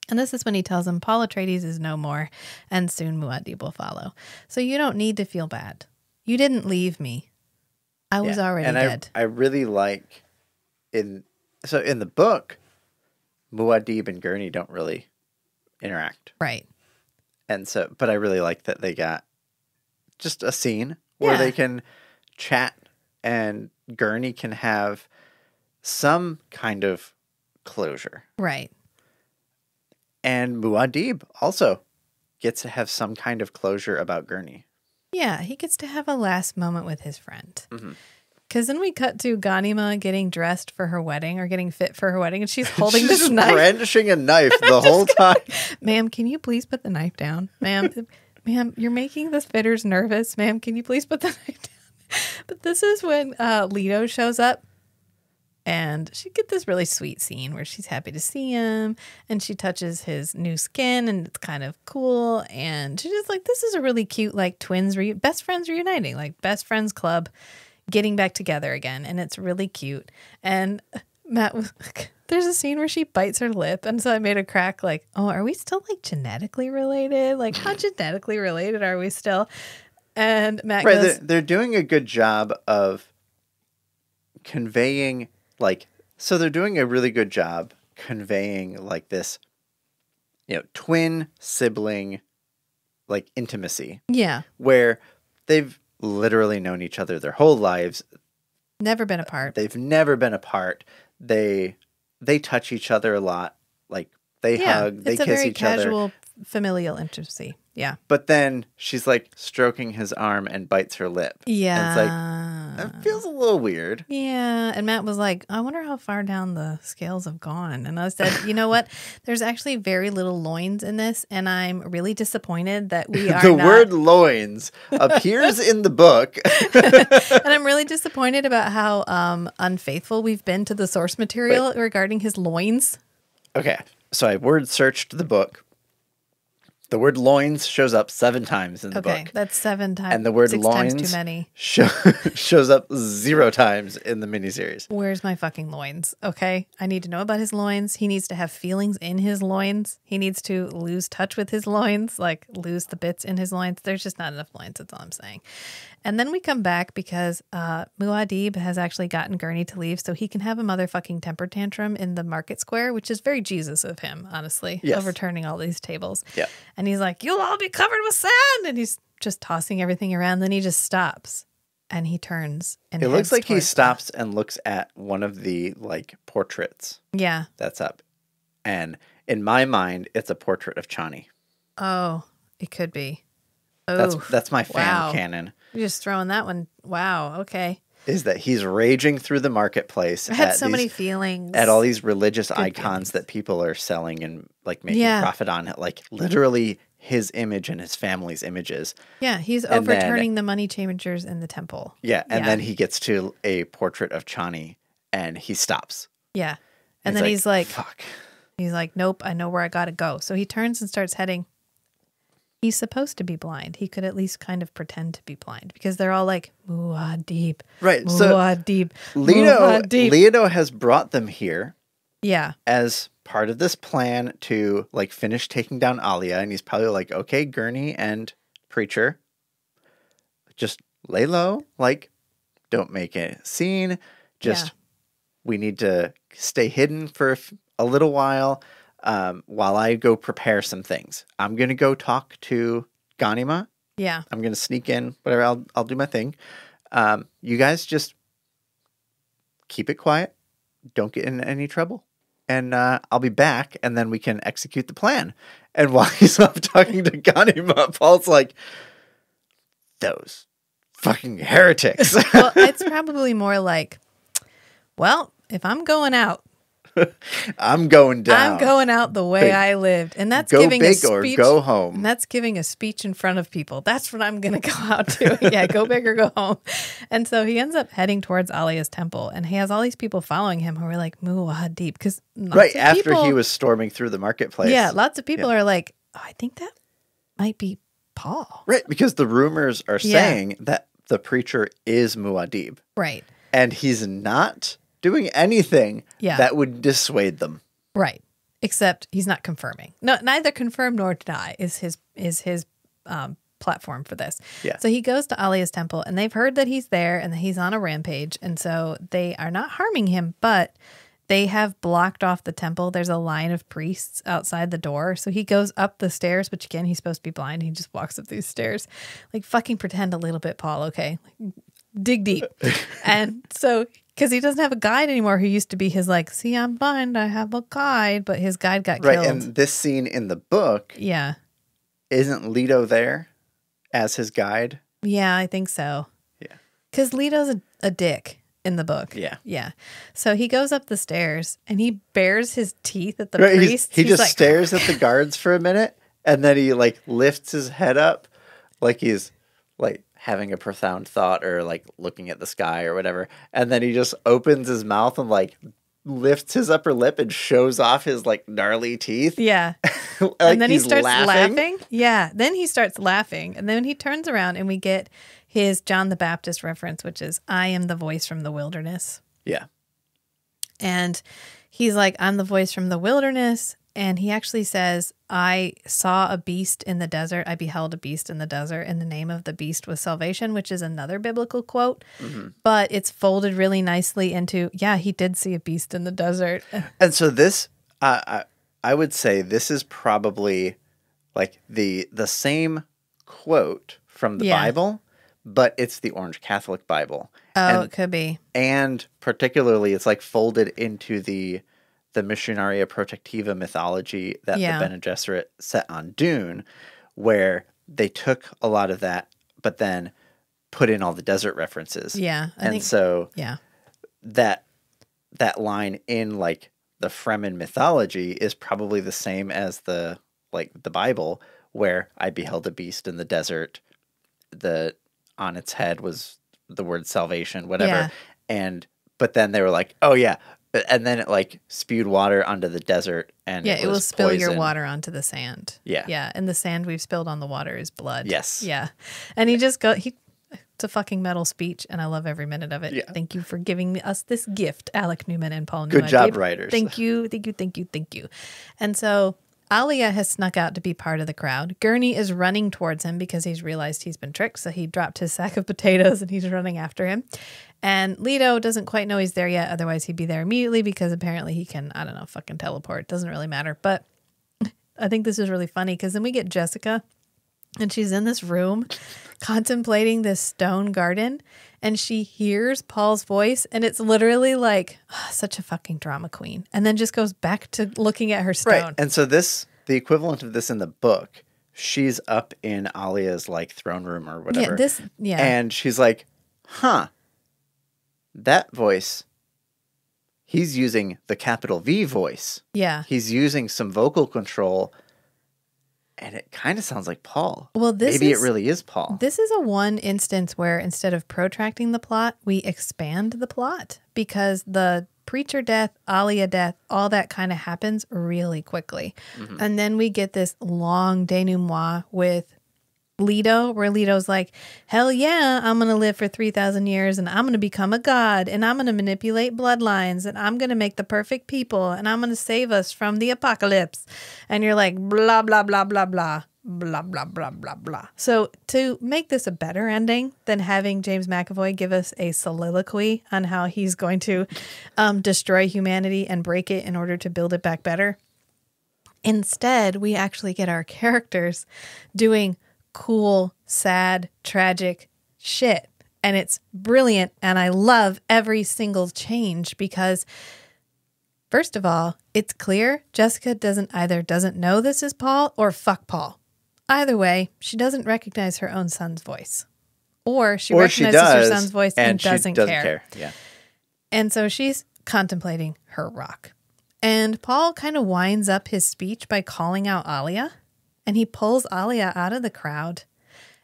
And this is when he tells him Paul Atreides is no more and soon Muad'Dib will follow. So you don't need to feel bad. You didn't leave me. I was already dead. I really like in the book, Muad'Dib and Gurney don't really interact. Right. And so, but I really like that they got just a scene where they can chat and Gurney can have some kind of closure. Right. And Muad'Dib also gets to have some kind of closure about Gurney. Yeah, he gets to have a last moment with his friend. Mm-hmm. Because then we cut to Ghanima getting dressed for her wedding or getting fit for her wedding, and she's holding She's this just knife. brandishing a knife the whole time. Ma'am, can you please put the knife down? Ma'am, you're making the fitters nervous. Ma'am, can you please put the knife down? But this is when Leto shows up, And she get this really sweet scene where she's happy to see him and she touches his new skin and it's kind of cool. And she's just like, this is a really cute, like twins, best friends reuniting, like best friends club getting back together again. And it's really cute. And Matt was like, there's a scene where she bites her lip. And so I made a crack like, oh, are we still like genetically related? Like how genetically related are we still? And Matt goes, they're doing a good job of conveying so they're doing a really good job conveying like this, twin sibling like intimacy. Yeah. Where they've literally known each other their whole lives. Never been apart. They've never been apart. They touch each other a lot. Like they hug, they kiss each other. It's a very casual familial intimacy. Yeah. But then she's like stroking his arm and bites her lip. Yeah. And it's like, that feels a little weird. Yeah. And Matt was like, I wonder how far down the scales have gone. And I said, you know what? There's actually very little loins in this. And I'm really disappointed that we are the word loins appears in the book. And I'm really disappointed about how unfaithful we've been to the source material regarding his loins. Okay. So I word searched the book. The word loins shows up 7 times in the book. Okay, that's 7 times. And the word 6 loins times too many. shows up 0 times in the miniseries. Where's my fucking loins? Okay, I need to know about his loins. He needs to have feelings in his loins. He needs to lose touch with his loins, like lose the bits in his loins. There's just not enough loins, that's all I'm saying. And then we come back because Muad'Dib has actually gotten Gurney to leave so he can have a motherfucking temper tantrum in the market square, which is very Jesus of him, honestly, overturning all these tables. Yeah. And he's like, you'll all be covered with sand. And he's just tossing everything around. Then he just stops and he turns. And it looks like he stops and looks at one of the like portraits. Yeah. That's up. And in my mind, it's a portrait of Chani. Oh, it could be. Oh, that's my fan canon. You're just throwing that one. Wow. Okay. Is that he's raging through the marketplace. I had so many feelings. At all these religious icons that people are selling and like making profit on. Like literally his image and his family's images. Yeah. He's overturning the money changers in the temple. Yeah. And then he gets to a portrait of Chani and he stops. Yeah. And then he's like, fuck. He's like, nope, I know where I got to go. So he turns and starts heading. He's supposed to be blind. He could at least kind of pretend to be blind because they're all like, Muad'Dib. Right. Muad'Dib. So Leto has brought them here. Yeah. As part of this plan to like finish taking down Alia. And he's probably like, okay, Gurney and Preacher, just lay low. Like, don't make a scene. Just, we need to stay hidden for a little while I go prepare some things. I'm going to go talk to Ghanima. Yeah. I'm going to sneak in, whatever. I'll do my thing. You guys just keep it quiet. Don't get in any trouble. And I'll be back, and then we can execute the plan. And while he's off talking to Ghanima, Paul's like, those fucking heretics. Well, it's probably more like, well, if I'm going out, I'm going down. I'm going out the way I lived. And that's go giving big a speech. Or go home. And that's giving a speech in front of people. That's what I'm going to go out to. Yeah, go big or go home. And so he ends up heading towards Alia's temple. And he has all these people following him who are like, Muad'Dib. Because after he was storming through the marketplace. Yeah, lots of people are like, oh, I think that might be Paul. Right, because the rumors are saying that the preacher is Muad'Dib. Right. And he's not doing anything that would dissuade them. Right. Except he's not confirming. No, neither confirm nor deny is his platform for this. Yeah. So he goes to Alia's temple and they've heard that he's there and that he's on a rampage. And so they are not harming him, but they have blocked off the temple. There's a line of priests outside the door. So he goes up the stairs, which again, he's supposed to be blind. He just walks up these stairs. Like fucking pretend a little bit, Paul. Okay. Like, dig deep. And so because he doesn't have a guide anymore who used to be his like, see, I'm blind, I have a guide, but his guide got killed. Right, and this scene in the book, isn't Leto there as his guide? Yeah, I think so. Yeah. Because Leto's a dick in the book. Yeah. Yeah. So he goes up the stairs and he bares his teeth at the priest. He just like, stares at the guards for a minute and then he like lifts his head up like he's like having a profound thought or like looking at the sky or whatever, and then he just opens his mouth and like lifts his upper lip and shows off his like gnarly teeth. Yeah. Like And then he he's starts laughing. Yeah. Then he starts laughing. And then he turns around and we get his John the Baptist reference, which is, I am the voice from the wilderness. Yeah. And he's like, I'm the voice from the wilderness. And he actually says, I saw a beast in the desert. I beheld a beast in the desert. And the name of the beast was salvation, which is another biblical quote. Mm-hmm. But it's folded really nicely into, yeah, he did see a beast in the desert. And so this, I would say this is probably like the same quote from the Bible, but it's the Orange Catholic Bible. Oh, it could be. And particularly it's like folded into the Missionaria Protectiva mythology that the Bene Gesserit set on Dune, where they took a lot of that, but then put in all the desert references. Yeah. I think so that line in like the Fremen mythology is probably the same as the Bible, where I beheld a beast in the desert. On its head was the word salvation, whatever. But then they were like, oh yeah. And then it like spewed water onto the desert, and it will spill your water onto the sand. Yeah. And the sand we've spilled on the water is blood. Yes. Yeah. And it's a fucking metal speech, and I love every minute of it. Yeah. Thank you for giving us this gift, Alec Newman and Paul Newman. Good job, writers. Thank you. And so Alia has snuck out to be part of the crowd. Gurney is running towards him because he's realized he's been tricked, so he dropped his sack of potatoes and he's running after him. And Leto doesn't quite know he's there yet, otherwise he'd be there immediately because apparently he can, I don't know, fucking teleport. Doesn't really matter. But I think this is really funny because then we get Jessica and she's in this room contemplating this stone garden and she hears Paul's voice and it's literally like, such a fucking drama queen. And then just goes back to looking at her stone. Right. And so the equivalent of this in the book, she's up in Alia's like throne room or whatever. And she's like, huh, that voice, he's using the capital V voice. Yeah. He's using some vocal control. And it kind of sounds like Paul. Well, maybe it really is Paul. This is a one instance where instead of protracting the plot, we expand the plot because the preacher death, Alia death, all that kind of happens really quickly. Mm-hmm. And then we get this long denouement with Leto, where Leto's like, hell yeah, I'm going to live for 3,000 years and I'm going to become a god and I'm going to manipulate bloodlines and I'm going to make the perfect people and I'm going to save us from the apocalypse. And you're like, blah, blah, blah, blah, blah, blah, blah, blah, blah, blah. So to make this a better ending than having James McAvoy give us a soliloquy on how he's going to destroy humanity and break it in order to build it back better, instead, we actually get our characters doing cool, sad, tragic shit. And it's brilliant. And I love every single change because, first of all, it's clear Jessica doesn't know this is Paul or fuck Paul. Either way, she doesn't recognize her own son's voice. Or she recognizes her son's voice and doesn't care. Yeah. And so she's contemplating her rock. And Paul kind of winds up his speech by calling out Alia. And he pulls Alia out of the crowd.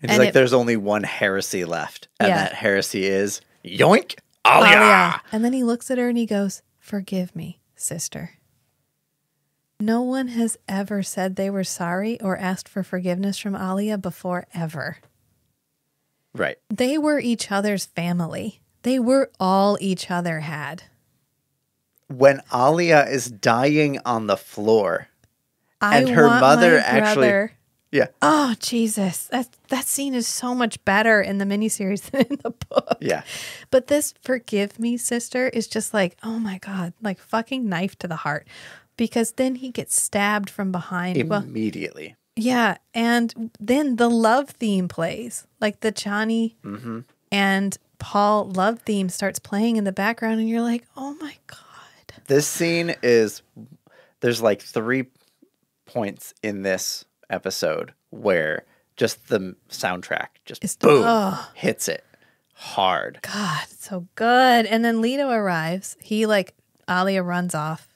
And he's like, there's only one heresy left. And that heresy is, yoink, Alia. And then he looks at her and he goes, forgive me, sister. No one has ever said they were sorry or asked for forgiveness from Alia before, ever. Right. They were each other's family. They were all each other had. When Alia is dying on the floor... And her mother actually, Oh, Jesus. That scene is so much better in the miniseries than in the book. Yeah. But this forgive me, sister is just like, oh my God, like fucking knife to the heart. Because then he gets stabbed from behind. Immediately. Yeah. And then the love theme plays. Like the Chani and Paul love theme starts playing in the background. And you're like, oh my God. This scene there's like 3 points in this episode where just the soundtrack just hits it hard. God, so good. And then Leto arrives. Alia runs off.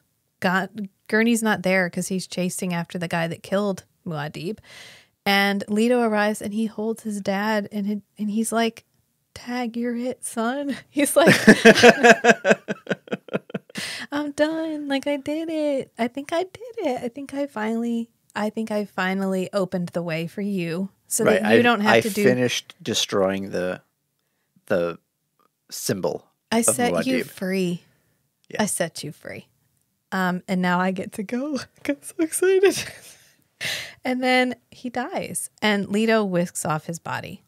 Gurney's not there because he's chasing after the guy that killed Muad'Dib. And Leto arrives and he holds his dad and he's like, "Tag, you're it, son." He's like, "I'm done. Like, I did it. I think I did it. I think I finally opened the way for you so that you don't have to do." I finished destroying the symbol. I of set you Muad'Dib. free. Yeah. I set you free. And now I get to go. I got so excited. And then he dies. And Leto whisks off his body.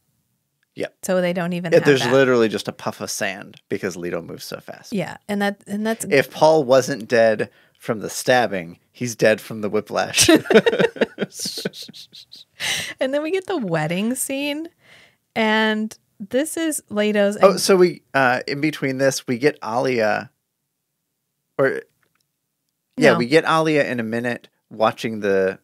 Yep. So they don't even Yeah, have there's that. literally just a puff of sand because Leto moves so fast. Yeah. And that's If Paul wasn't dead from the stabbing, he's dead from the whiplash. And then we get the wedding scene. And this is Leto's. Oh, so we in between this, we get Alia, or yeah, No. we get Alia in a minute watching the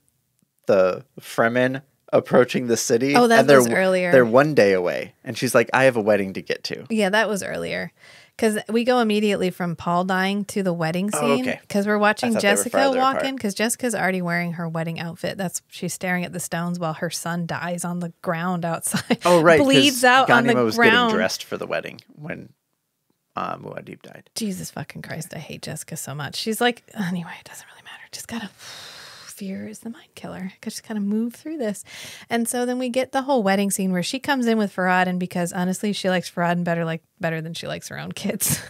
Fremen approaching the city. Oh, that and they're, was earlier. They're one day away, and she's like, "I have a wedding to get to." Yeah, that was earlier. Because we go immediately from Paul dying to the wedding Oh, scene. okay. Because we're watching I thought they were Jessica farther walk apart. in. Because Jessica's already wearing her wedding outfit. She's staring at the stones while her son dies on the ground outside. Oh, right, 'cause bleeds out on the Ghanima was ground. getting dressed for the wedding when Muad'Dib died. Jesus fucking Christ! I hate Jessica so much. She's like, anyway, it doesn't really matter. Just gotta. Fear is the mind killer. I could just kind of move through this. And so then we get the whole wedding scene where she comes in with Farad, and because honestly she likes Farad better than she likes her own kids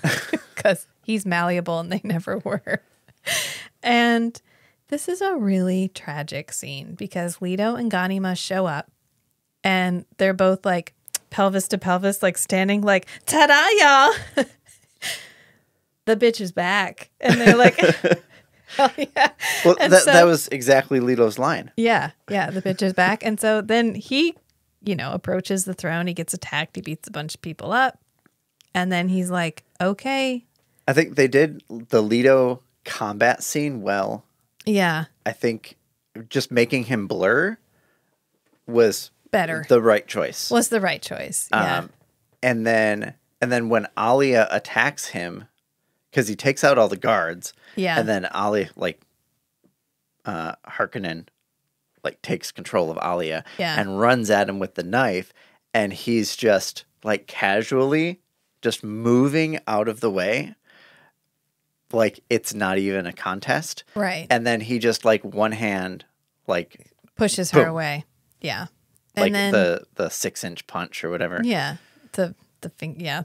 because he's malleable and they never were. And this is a really tragic scene because Leto and Ghanima show up and they're both like pelvis to pelvis, like standing like, "Ta-da, y'all." The bitch is back. And they're like, "Oh, yeah." Well, And that was exactly Leto's line. Yeah, the bitch is back. And so then he, approaches the throne. He gets attacked. He beats a bunch of people up. And then he's like, okay. I think they did the Leto combat scene well. Yeah, I think just making him blur was better. the right choice. Was the right choice. Yeah. And then when Alia attacks him, because he takes out all the guards. Yeah. And then Alia, Harkonnen, takes control of Alia. Yeah. And runs at him with the knife. And he's just, casually just moving out of the way. Like, it's not even a contest. Right. And then he just, one hand, pushes her boom. away. Yeah. And then, the 6-inch punch or whatever. yeah, the thing, yeah,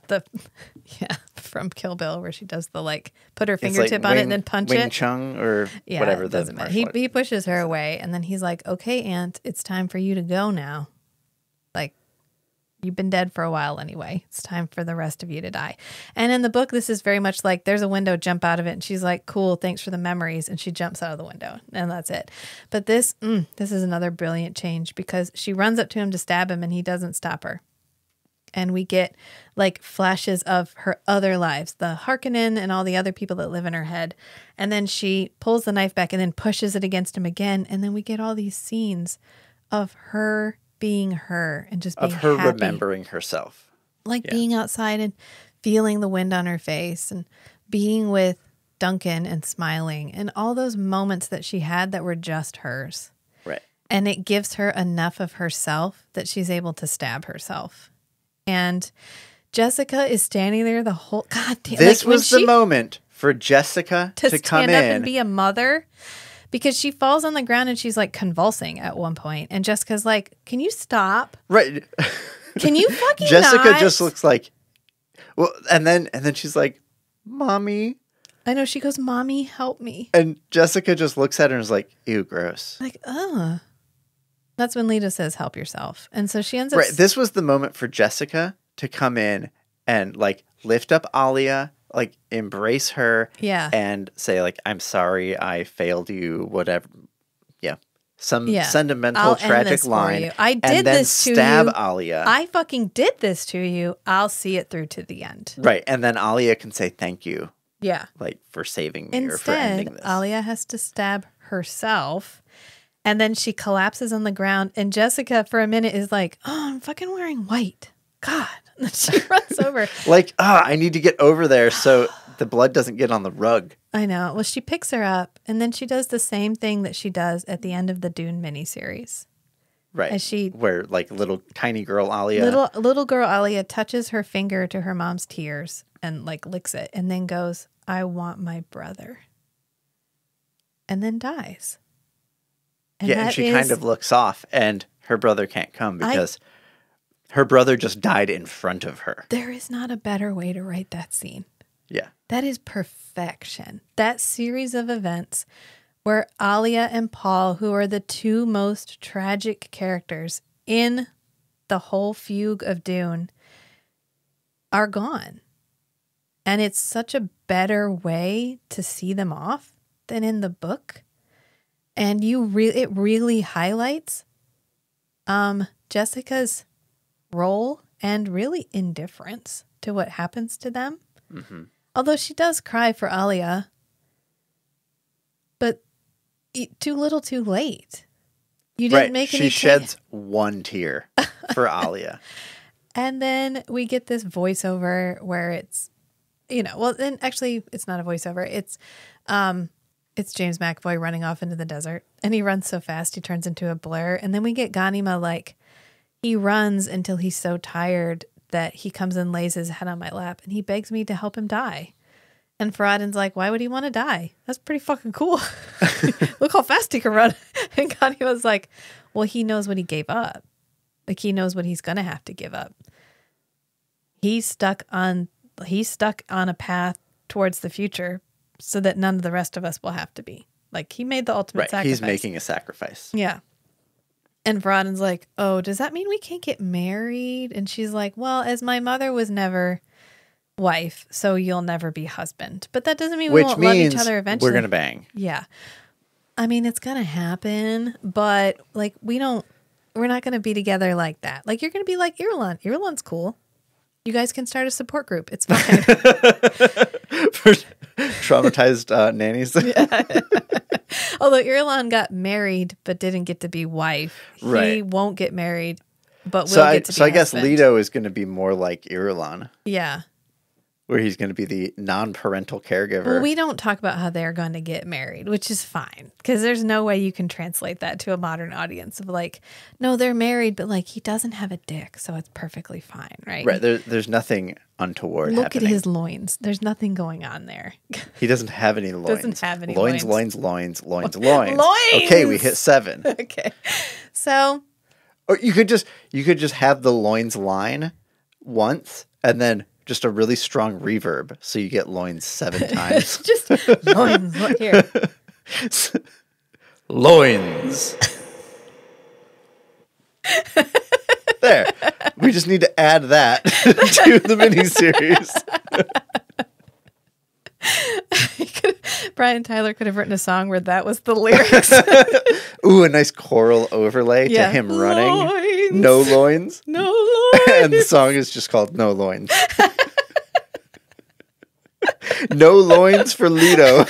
from Kill Bill where she does the put her It's fingertip on it and then punch Wing it. Chun or Yeah, whatever. it doesn't matter. He pushes her away and then he's like, "Okay, Aunt, it's time for you to go now. You've been dead for a while anyway. It's time for the rest of you to die." And in the book, this is very much like there's a window, jump out of it. And she's like, "Cool, thanks for the memories." And she jumps out of the window and that's it. But this is another brilliant change because she runs up to him to stab him and he doesn't stop her. And we get flashes of her other lives, the Harkonnen and all the other people that live in her head. And then she pulls the knife back and then pushes it against him again. And then we get all these scenes of her being her and just being of her happy. remembering herself. Being outside and feeling the wind on her face and being with Duncan and smiling and all those moments that she had that were just hers. Right. And it gives her enough of herself that she's able to stab herself. And Jessica is standing there the whole God damn. This was the moment for Jessica to come stand up in and be a mother because she falls on the ground and she's convulsing at one point. And Jessica's like, "Can you stop? Right. Can you fucking Jessica not?" just looks like, well, and then she's like, "Mommy," I know. She goes, "Mommy, help me." and Jessica just looks at her and is like, "Ew, gross." That's when Lita says, "Help yourself." And so she ends up. Right. This was the moment for Jessica to come in and lift up Alia, embrace her, Yeah. and say "I'm sorry, I failed you," whatever. Yeah. Some sentimental, I'll end tragic this for line. you. I did and then this to stab you. Alia. I fucking did this to you. I'll see it through to the end. Right. And then Alia can say thank you, Yeah. for saving me or for ending Instead, this. Alia has to stab herself. And then she collapses on the ground. And Jessica, for a minute, is like, "Oh, I'm fucking wearing white. God." And then she runs over. I need to get over there so the blood doesn't get on the rug. I know. Well, she picks her up. And then she does the same thing that she does at the end of the Dune miniseries. Right. As she where like little tiny girl Alia. little girl Alia touches her finger to her mom's tears and like licks it and then goes, "I want my brother." And then dies. And she kind of looks off and her brother can't come because her brother just died in front of her. There is not a better way to write that scene. Yeah. That is perfection. That series of events where Alia and Paul, who are the two most tragic characters in the whole fugue of Dune, are gone. And it's such a better way to see them off than in the book. And it really highlights Jessica's role and really indifference to what happens to them. Mm-hmm. Although she does cry for Alia, but too little too late. You didn't make any She sheds one tear for Alia. And then we get this voiceover where it's, well, then actually it's not a voiceover. It's James McAvoy running off into the desert, and he runs so fast he turns into a blur. And then we get Ghanima, like, he runs until he's so tired that he comes and lays his head on my lap, and he begs me to help him die. And Faradin's like, why would he want to die? That's pretty fucking cool. Look how fast he can run. And Ghanima's like, well, he knows what he gave up. Like, he knows what he's going to have to give up. He's stuck on a path towards the future so that none of the rest of us will have to be. Like, he made the ultimate sacrifice. He's making a sacrifice. Yeah. And Faradin's like, oh, does that mean we can't get married? And she's like, well, as my mother was never wife, so you'll never be husband. But that doesn't mean we won't love each other eventually. We're going to bang. Yeah. I mean, it's going to happen, but like, we're not going to be together like that. Like, you're going to be like Irulan. Irulan's cool. You guys can start a support group. It's fine. For traumatized nannies. Yeah. Although Irulan got married but didn't get to be wife. He won't get married, but will get to be I guess husband. Leto is going to be more like Irulan. Yeah. Where he's going to be the non-parental caregiver. Well, we don't talk about how they're going to get married, which is fine. Because there's no way you can translate that to a modern audience of like, no, they're married, but like he doesn't have a dick, so it's perfectly fine, right? Right. There's nothing untoward Look happening. at his loins. There's nothing going on there. He doesn't have any loins. Doesn't have any loins. loins. Loins. Loins! Okay, we hit 7. Okay. So. Or you could just have the loins line once and then just a really strong reverb, so you get loins 7 times. Just loins. Look here. Loins. There. We just need to add that to the miniseries. Brian Tyler could have written a song where that was the lyrics. Ooh, a nice choral overlay to him running. Loins. No loins. No loins. And the song is just called No Loins. No loins for Leto.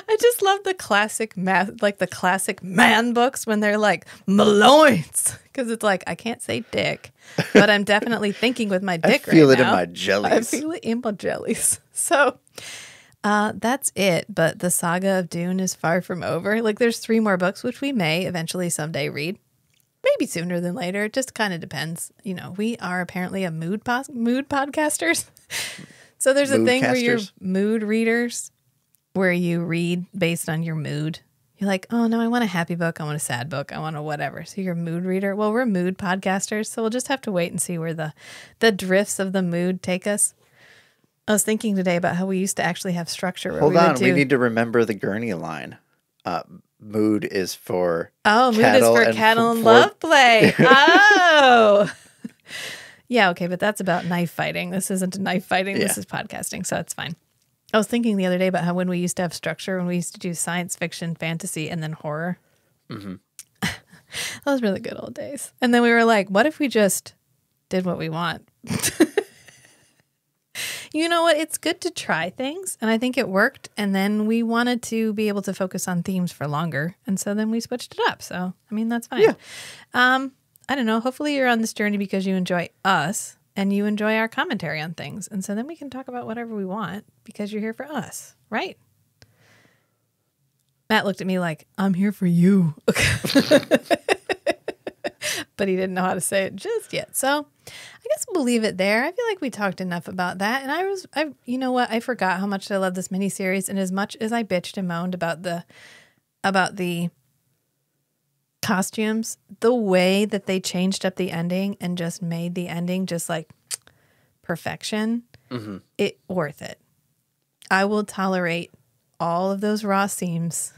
I just love the classic the classic man books when they're like loins, because it's like I can't say dick, but I'm definitely thinking with my dick. I feel right it now. in my jellies. I feel it in my jellies. So that's it. But the saga of Dune is far from over. Like, there's 3 more books which we may eventually someday read. Maybe sooner than later. It just kind of depends. We are apparently a mood podcasters. So there's a thing where you're mood readers, where you read based on your mood. You're like, oh no, I want a happy book. I want a sad book. I want a whatever. So you're a mood reader. Well, we're mood podcasters. So we'll just have to wait and see where the drifts of the mood take us. I was thinking today about how we used to actually have structure. Hold on. We need to remember the Gurney line. Mood is for cattle and love play. Oh. Yeah, okay, but that's about knife fighting. This isn't knife fighting. Yeah. This is podcasting, so it's fine. I was thinking the other day about how when we used to have structure, when we used to do science fiction, fantasy, and then horror. Mm-hmm. Those were the good old days. And then we were like, what if we just did what we want? You know what? It's good to try things, and I think it worked. And then we wanted to be able to focus on themes for longer, and so then we switched it up. So, I mean, that's fine. Yeah. I don't know. Hopefully you're on this journey because you enjoy us and you enjoy our commentary on things. And so then we can talk about whatever we want because you're here for us, right? Matt looked at me like, I'm here for you. but he didn't know how to say it just yet. So I guess we'll leave it there. I feel like we talked enough about that. And you know what? I forgot how much I love this miniseries. And as much as I bitched and moaned about the costumes, the way that they changed up the ending and just made the ending just like perfection, it worth it. I will tolerate all of those raw seams.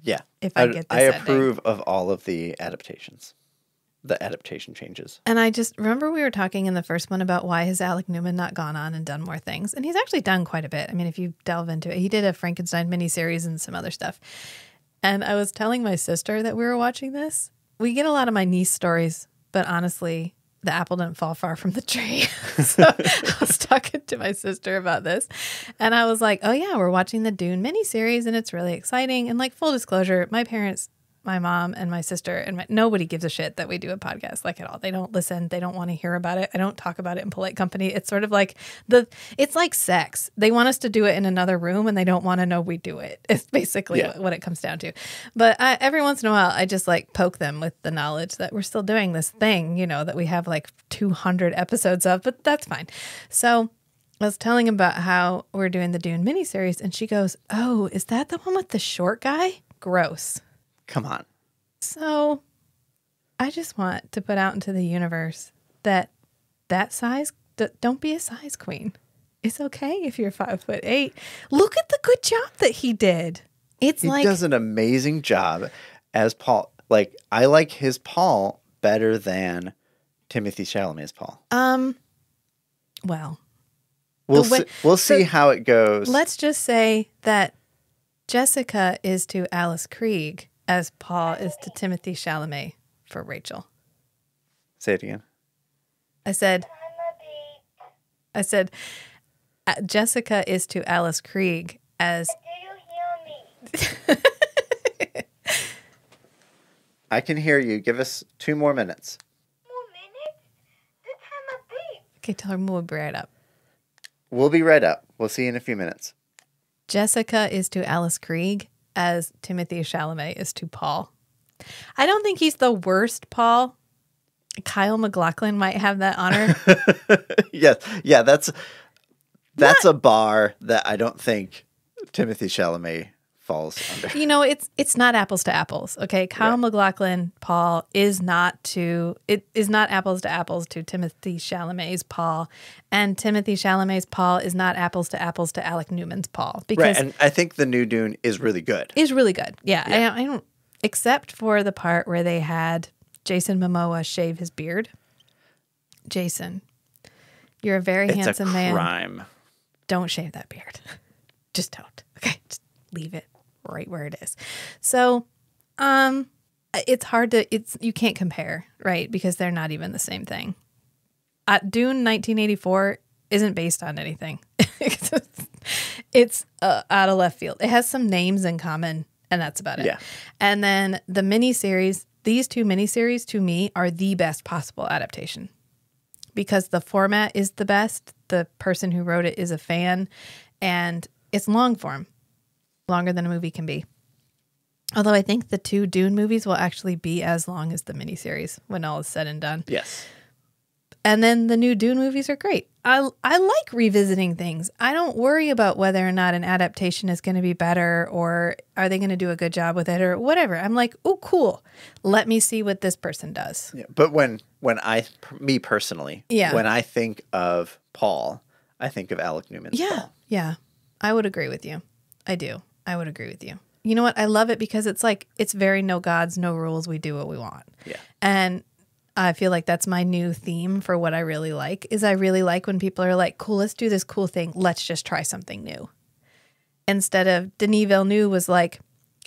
Yeah. If I get this I ending. approve of all of the adaptations, the adaptation changes. And I just remember we were talking in the first one about why has Alec Newman not gone on and done more things. And he's actually done quite a bit. I mean, if you delve into it, he did a Frankenstein miniseries and some other stuff. And I was telling my sister that we were watching this. We get a lot of my niece stories, but honestly, the apple didn't fall far from the tree. So I was talking to my sister about this. And I was like, oh, yeah, we're watching the Dune miniseries and it's really exciting. And like full disclosure, my parents, my mom and my sister and nobody gives a shit that we do a podcast like at all. They don't listen. They don't want to hear about it. I don't talk about it in polite company. It's sort of like it's like sex. They want us to do it in another room and they don't want to know we do it. It's basically what it comes down to. But every once in a while, I just like poke them with the knowledge that we're still doing this thing, you know, that we have like 200 episodes of, but that's fine. So I was telling him about how we're doing the Dune miniseries and she goes, oh, is that the one with the short guy? Gross. Come on. So I just want to put out into the universe that size, don't be a size queen. It's okay if you're 5'8". Look at the good job that he did. He does an amazing job as Paul. Like, I like his Paul better than Timothée Chalamet's Paul. Well, we'll see how it goes. Let's just say that Jessica is to Alice Krieg as Paul is to Timothée Chalamet for Rachel. Say it again. I said Jessica is to Alice Krieg as... Do you hear me? I can hear you. Give us 2 more minutes. More minutes? The time of beat. Okay, tell her we'll be right up. We'll be right up. We'll see you in a few minutes. Jessica is to Alice Krieg as Timothée Chalamet is to Paul. I don't think he's the worst Paul. Kyle MacLachlan might have that honor. Yes. Yeah, that's a bar that I don't think Timothée Chalamet falls under. You know, it's not apples to apples. Okay, Kyle MacLachlan Paul is not apples to apples to Timothée Chalamet's Paul, and Timothée Chalamet's Paul is not apples to Alec Newman's Paul. Because and I think the new Dune is really good. Is really good. Yeah. I don't, except for the part where they had Jason Momoa shave his beard. Jason, you're a very handsome man. It's a crime. Don't shave that beard. Just don't. Okay, just leave it right where it is. So, it's hard to, you can't compare, right? Because they're not even the same thing. Dune 1984 isn't based on anything. It's out of left field. It has some names in common, and that's about it. Yeah. And then the miniseries, these 2 miniseries to me are the best possible adaptation because the format is the best. The person who wrote it is a fan, and it's long form. Longer than a movie can be. Although I think the 2 Dune movies will actually be as long as the miniseries when all is said and done. Yes. And then the new Dune movies are great. I like revisiting things. I don't worry about whether or not an adaptation is going to be better or are they going to do a good job with it or whatever. I'm like, oh, cool. Let me see what this person does. Yeah, but when me personally, when I think of Paul, I think of Alec Newman's Paul. Yeah. I would agree with you. I do. I would agree with you. You know what? I love it because it's like, it's very no gods, no rules. We do what we want. Yeah. And I feel like that's my new theme for what I really like is I really like when people are like, cool, let's do this cool thing. Let's just try something new. Instead of Denis Villeneuve was like,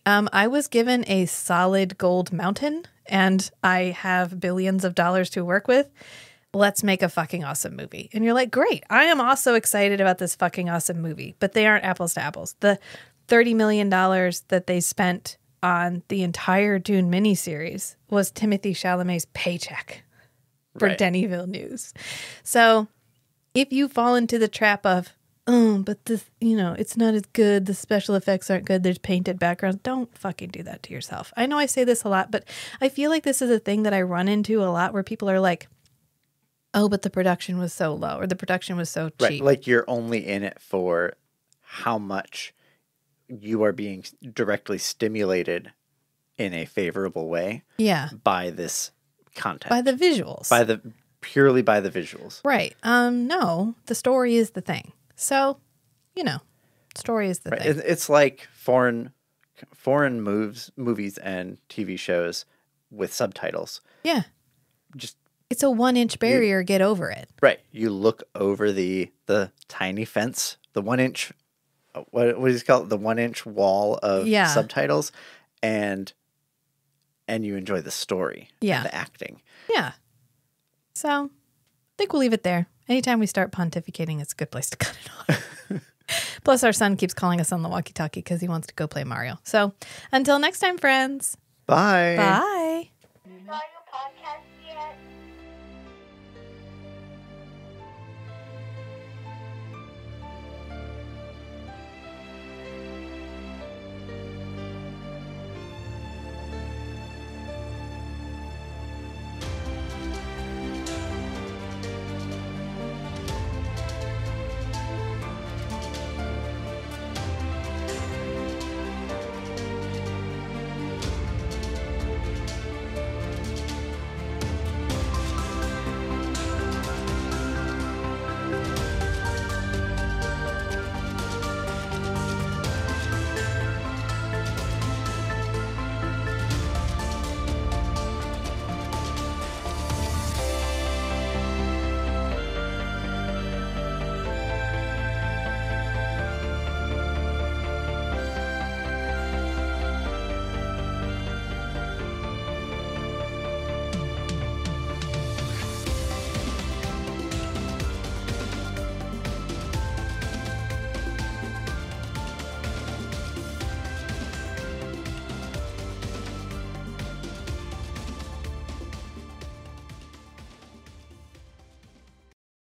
I was given a solid gold mountain and I have billions of dollars to work with. Let's make a fucking awesome movie. And you're like, great. I am also excited about this fucking awesome movie, but they aren't apples to apples. The $30 million that they spent on the entire Dune miniseries was Timothée Chalamet's paycheck for Denis Villeneuve. So if you fall into the trap of but this, it's not as good. The special effects aren't good. There's painted backgrounds. Don't fucking do that to yourself. I know I say this a lot, but I feel like this is a thing that I run into a lot where people are like, oh, but the production was so low or the production was so cheap. Right. Like you're only in it for how much you are being directly stimulated in a favorable way. Yeah. By this content. By the visuals. Purely by the visuals. Right. No, the story is the thing. So, story is the Right. thing. It's like foreign movies and TV shows with subtitles. Yeah. Just It's a 1-inch barrier. Get over it. right. You look over the tiny fence, the 1-inch, what is it called? The 1-inch wall of subtitles, and you enjoy the story. Yeah. And the acting. Yeah. So, I think we'll leave it there. Anytime we start pontificating, it's a good place to cut it off. Plus, our son keeps calling us on the walkie-talkie because he wants to go play Mario. So, until next time, friends. Bye. Bye. Mario Podcast